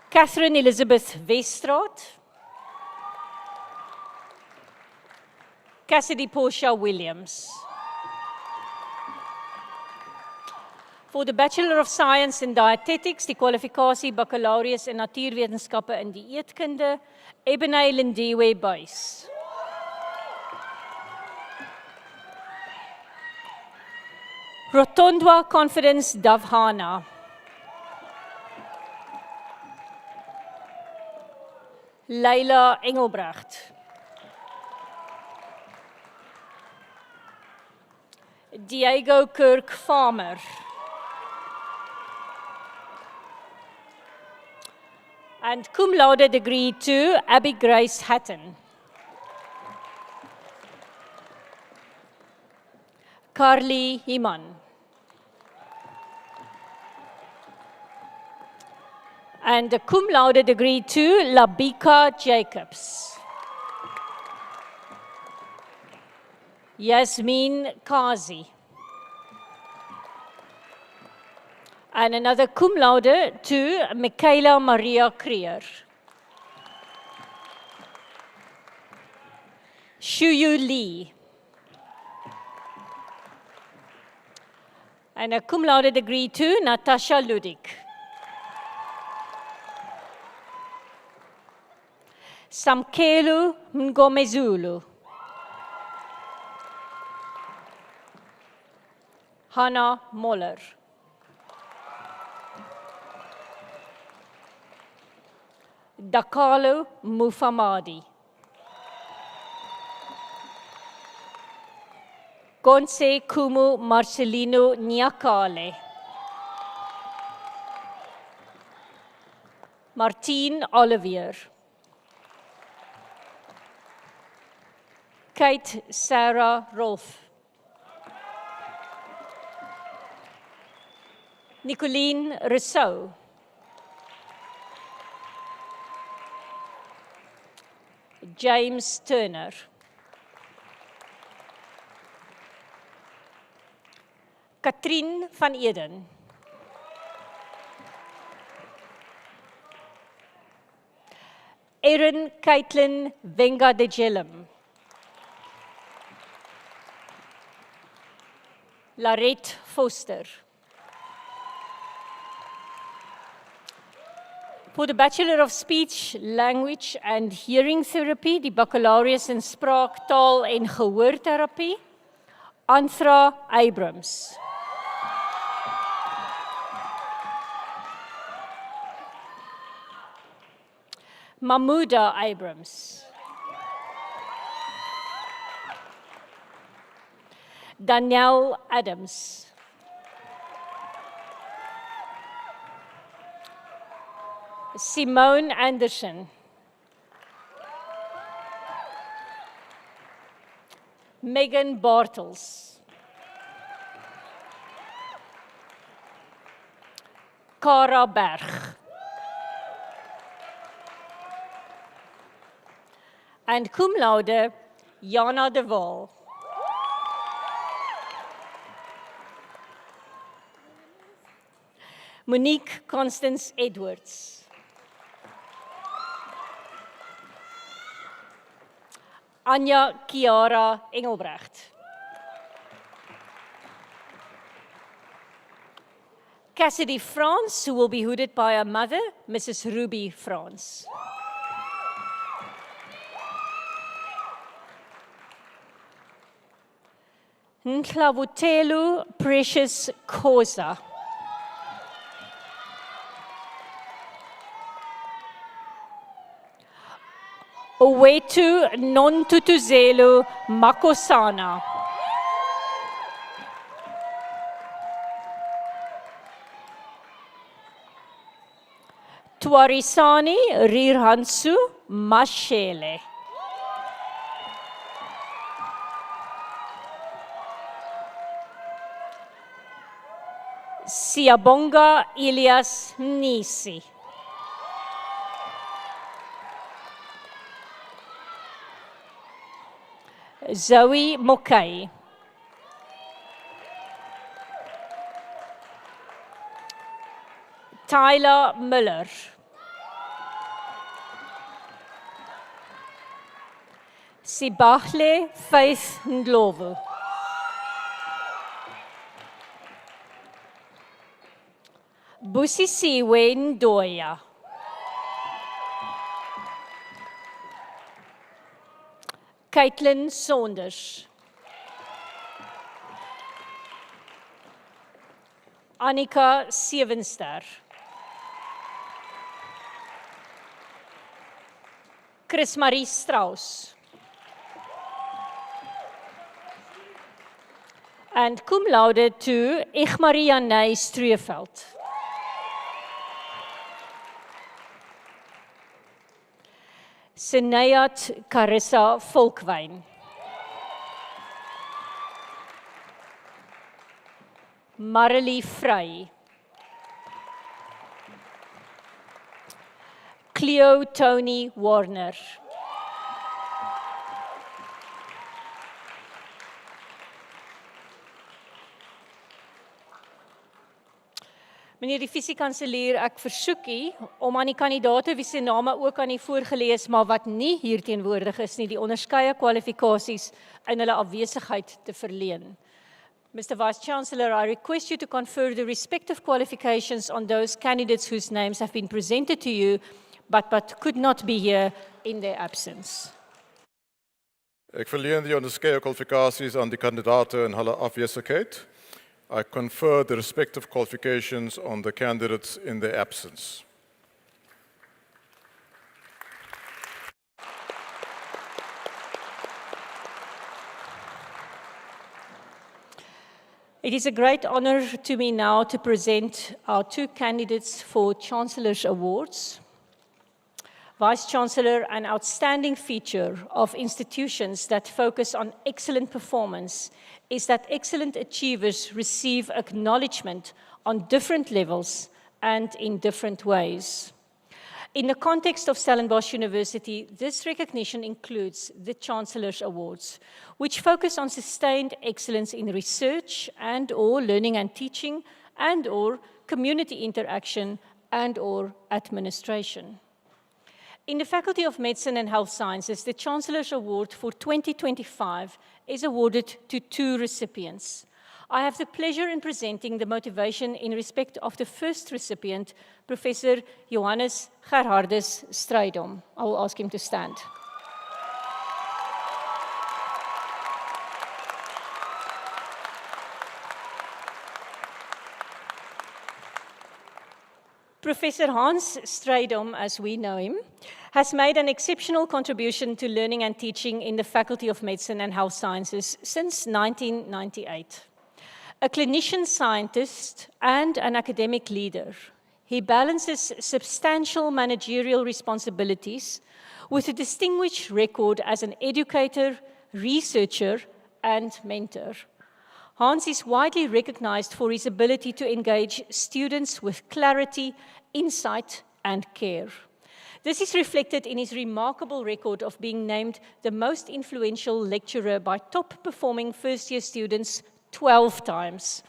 Catherine Elizabeth Westraat. Cassidy Portia Williams. For the Bachelor of Science in Dietetics, die kwalifikasie Baccalaureus in Natuurwetenskappe in Dieetkunde, Ebenay Lindiwe Buys. Rotondwa Confidence Davhana. Leila Engelbrecht. Diego Kirk Farmer. And cum laude degree to Abby Grace Hatton. Carly Himan. And a cum laude degree to Labika Jacobs. Yasmin Kazi. And another cum laude to Michaela Maria Creer. Shuyu Lee. And a cum laude degree to Natasha Ludik. Samkelu Ngomezulu. Hannah Moller. Dakalo Mufamadi. Gonse Kumu Marcelino Nyakale. Martine Olivier. Kate Sarah Rolf. Nicoline Rousseau. James Turner. Katrien van Eden. Erin Caitlin Venga de Jellum. Larette Foster. For the Bachelor of Speech, Language and Hearing Therapy, die Baccalaureus in Spraak, Taal en Gehoortherapie, Anthra Abrams. Mahmuda Abrams. Danielle Adams. Simone Anderson. Megan Bartels. Cara Berg. And cum laude, Jana de Waal. Monique Constance Edwards. Anja Kiara Engelbrecht. Cassidy France, who will be hooded by her mother, Mrs. Ruby France. Nklavutelu Precious Khoza. Owetu Nontutuzelu Makosana. Twarisani Rirhansu Mashele. Siabonga Elias Nisi. Zoe Mokai. Tyler Miller. Sibahle Faith Ndlovu. Busisiwe Ndoya. Caitlin Saunders. Annika Sevenster. Chris Marie Strauss. And cum laude to Igmarie Ney Streeveld. Senayat Carissa Volkwyn. Marilee Vrey. Cleo Tony Warner. Meneer die fisiekanselier, ek versoek u om aan die kandidaate wie se name ook aan u voorgelees, maar wat nie hier teenwoordig is nie, die onderskeie kwalifikasies in hulle afwesigheid te verleen. Mr. Vice-Chancellor, I request you to confer the respective qualifications on those candidates whose names have been presented to you, but could not be here in their absence. Ek verleen die onderskeie kwalifikasies aan die kandidaate in hulle afwesigheid. I confer the respective qualifications on the candidates in their absence. It is a great honor to me now to present our two candidates for Chancellor's Awards. Vice-Chancellor, an outstanding feature of institutions that focus on excellent performance is that excellent achievers receive acknowledgement on different levels and in different ways. In the context of Stellenbosch University, this recognition includes the Chancellor's Awards, which focus on sustained excellence in research and/or learning and teaching and/or community interaction and/or administration. In the Faculty of Medicine and Health Sciences, the Chancellor's Award for 2025 is awarded to two recipients. I have the pleasure in presenting the motivation in respect of the first recipient, Professor Johannes Gerhardus Strydom. I will ask him to stand. Professor Hans Strydom, as we know him, has made an exceptional contribution to learning and teaching in the Faculty of Medicine and Health Sciences since 1998. A clinician scientist and an academic leader, he balances substantial managerial responsibilities with a distinguished record as an educator, researcher, and mentor. Hans is widely recognized for his ability to engage students with clarity, insight, and care. This is reflected in his remarkable record of being named the most influential lecturer by top-performing first-year students 12 times,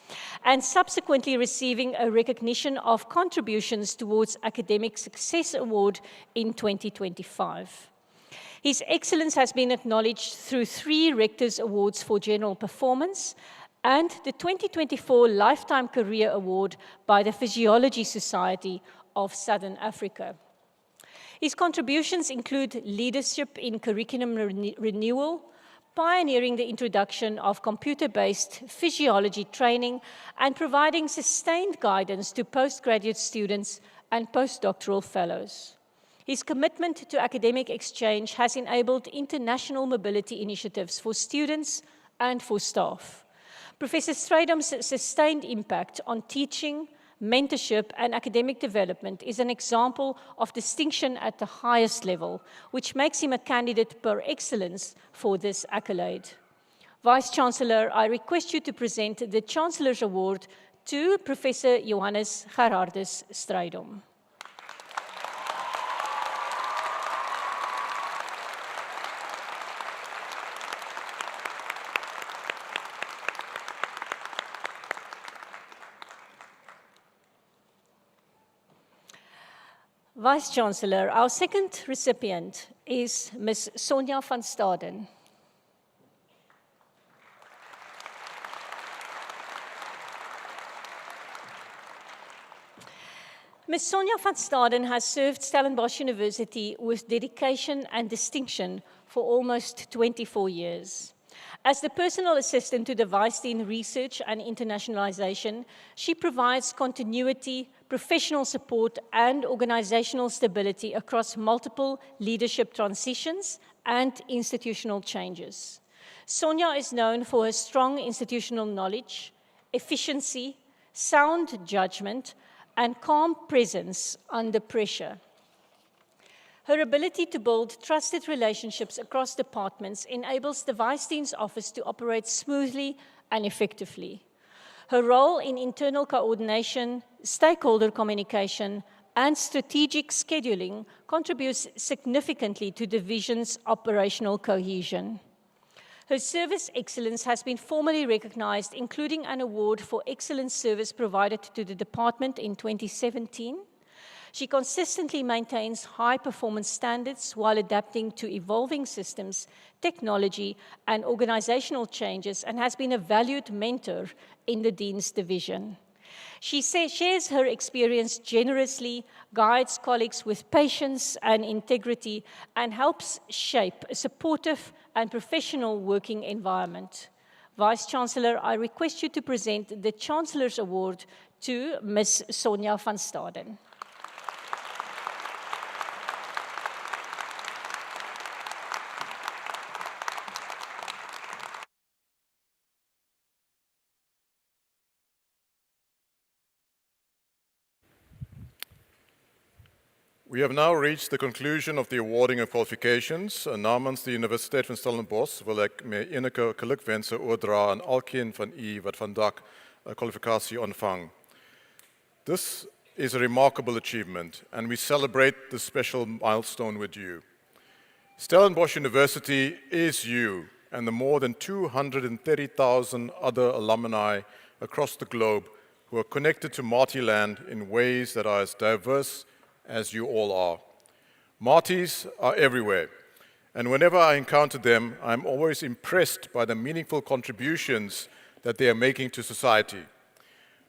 and subsequently receiving a recognition of contributions towards Academic Success Award in 2025. His excellence has been acknowledged through 3 Rector's Awards for General Performance and the 2024 Lifetime Career Award by the Physiology Society of Southern Africa. His contributions include leadership in curriculum renewal, pioneering the introduction of computer-based physiology training, and providing sustained guidance to postgraduate students and postdoctoral fellows. His commitment to academic exchange has enabled international mobility initiatives for students and for staff. Professor Strydom's sustained impact on teaching, mentorship, and academic development is an example of distinction at the highest level, which makes him a candidate par excellence for this accolade. Vice-Chancellor, I request you to present the Chancellor's Award to Professor Johannes Gerhardus Strydom. Vice-Chancellor, our second recipient is Ms. Sonja van Staden. Ms. Sonja van Staden has served Stellenbosch University with dedication and distinction for almost 24 years. As the personal assistant to the Vice Dean Research and Internationalization, she provides continuity, professional support, and organizational stability across multiple leadership transitions and institutional changes. Sonja is known for her strong institutional knowledge, efficiency, sound judgment, and calm presence under pressure. Her ability to build trusted relationships across departments enables the Vice Dean's office to operate smoothly and effectively. Her role in internal coordination, stakeholder communication, and strategic scheduling contributes significantly to the division's operational cohesion. Her service excellence has been formally recognized, including an award for excellent service provided to the department in 2017. She consistently maintains high-performance standards while adapting to evolving systems, technology, and organizational changes, and has been a valued mentor in the Dean's Division. She shares her experience generously, guides colleagues with patience and integrity, and helps shape a supportive and professional working environment. Vice-Chancellor, I request you to present the Chancellor's Award to Ms. Sonja van Staden. We have now reached the conclusion of the awarding of qualifications. Namens die Universiteit van Stellenbosch wil ek my enige gelukwense oordra aan alkeen van u wat vandag 'n kwalifikasie ontvang. This is a remarkable achievement, and we celebrate this special milestone with you. Stellenbosch University is you and the more than 230,000 other alumni across the globe who are connected to Martyland in ways that are as diverse as you all are. Marties are everywhere, and whenever I encounter them, I'm always impressed by the meaningful contributions that they are making to society.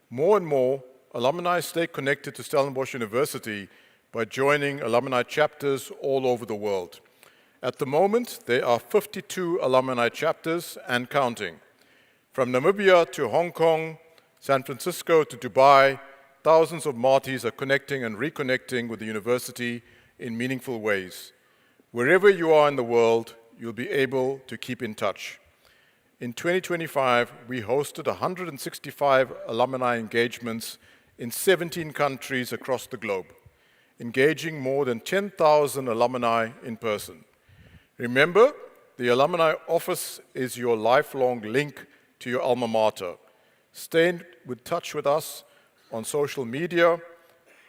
More and more, alumni stay connected to Stellenbosch University by joining alumni chapters all over the world. At the moment, there are 52 alumni chapters and counting. From Namibia to Hong Kong, San Francisco to Dubai, thousands of Marties are connecting and reconnecting with the university in meaningful ways. Wherever you are in the world, you'll be able to keep in touch. In 2025, we hosted 165 alumni engagements in 17 countries across the globe, engaging more than 10,000 alumni in person. Remember, the Alumni Office is your lifelong link to your alma mater. Stay in touch with us on social media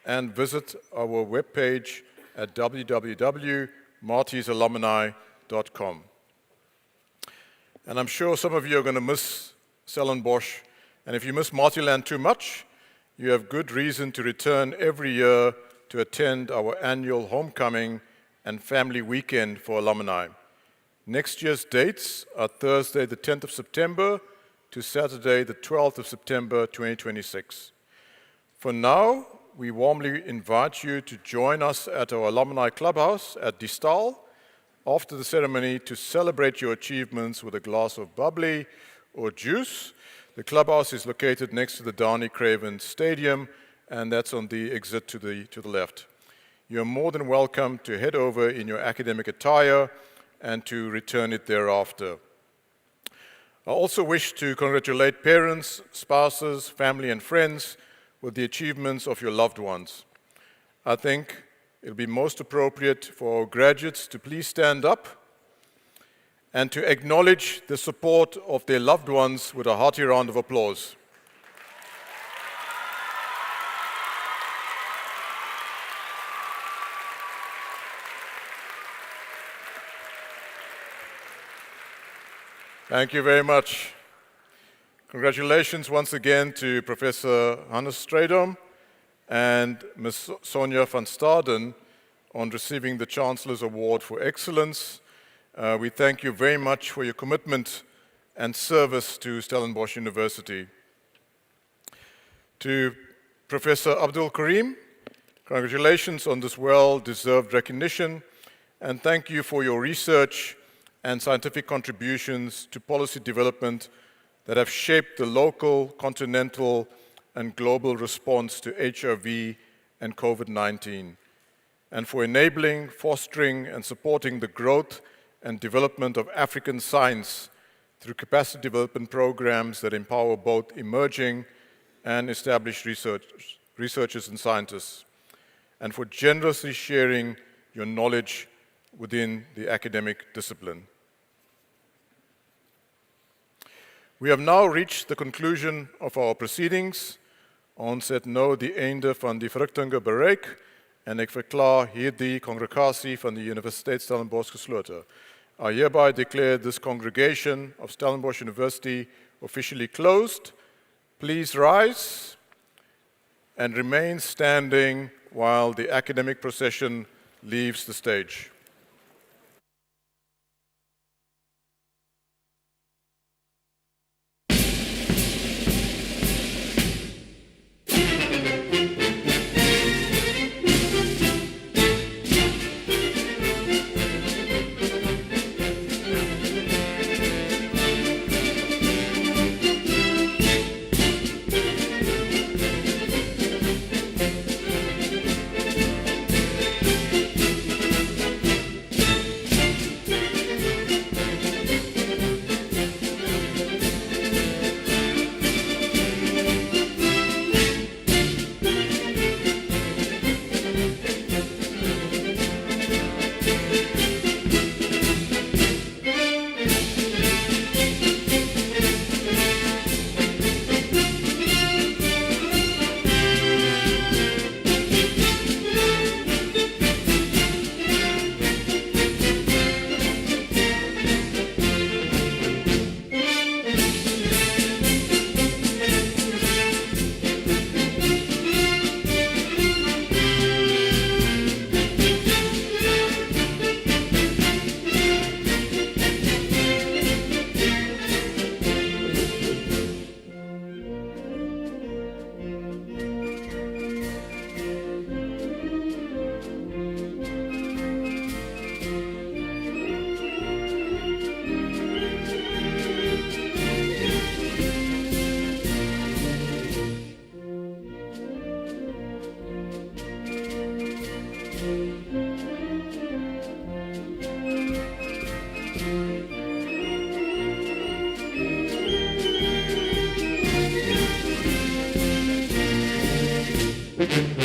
and visit our webpage at www.martiesalumni.com. And I'm sure some of you are going to miss Stellenbosch, and if you miss Martyland too much, you have good reason to return every year to attend our annual homecoming and family weekend for alumni. Next year's dates are Thursday the 10th of September to Saturday the 12th of September 2026. For now, we warmly invite you to join us at our alumni clubhouse at Doctoral after the ceremony to celebrate your achievements with a glass of bubbly or juice. The clubhouse is located next to the Downey Craven Stadium, and that's on the exit to the left. You're more than welcome to head over in your academic attire and to return it thereafter. I also wish to congratulate parents, spouses, family, and friends with the achievements of your loved ones. I think it'll be most appropriate for our graduates to please stand up and to acknowledge the support of their loved ones with a hearty round of applause. Thank you very much. Congratulations once again to Professor Hannes Strydom and Ms. Sonja van Staden on receiving the Chancellor's Award for Excellence. We thank you very much for your commitment and service to Stellenbosch University. To Professor Abdul Karim, congratulations on this well-deserved recognition, and thank you for your research and scientific contributions to policy development that have shaped the local, continental, and global response to HIV and COVID-19, and for enabling, fostering, and supporting the growth and development of African science through capacity development programs that empower both emerging and established researchers and scientists, and for generously sharing your knowledge within the academic discipline. We have now reached the conclusion of our proceedings. Ons het nou die einde van die verrigtinge bereik en ek verklaar hierdie kongregasie van die Universiteit Stellenbosch gesloten. I hereby declare this congregation of Stellenbosch University officially closed. Please rise and remain standing while the academic procession leaves the stage. Thank you.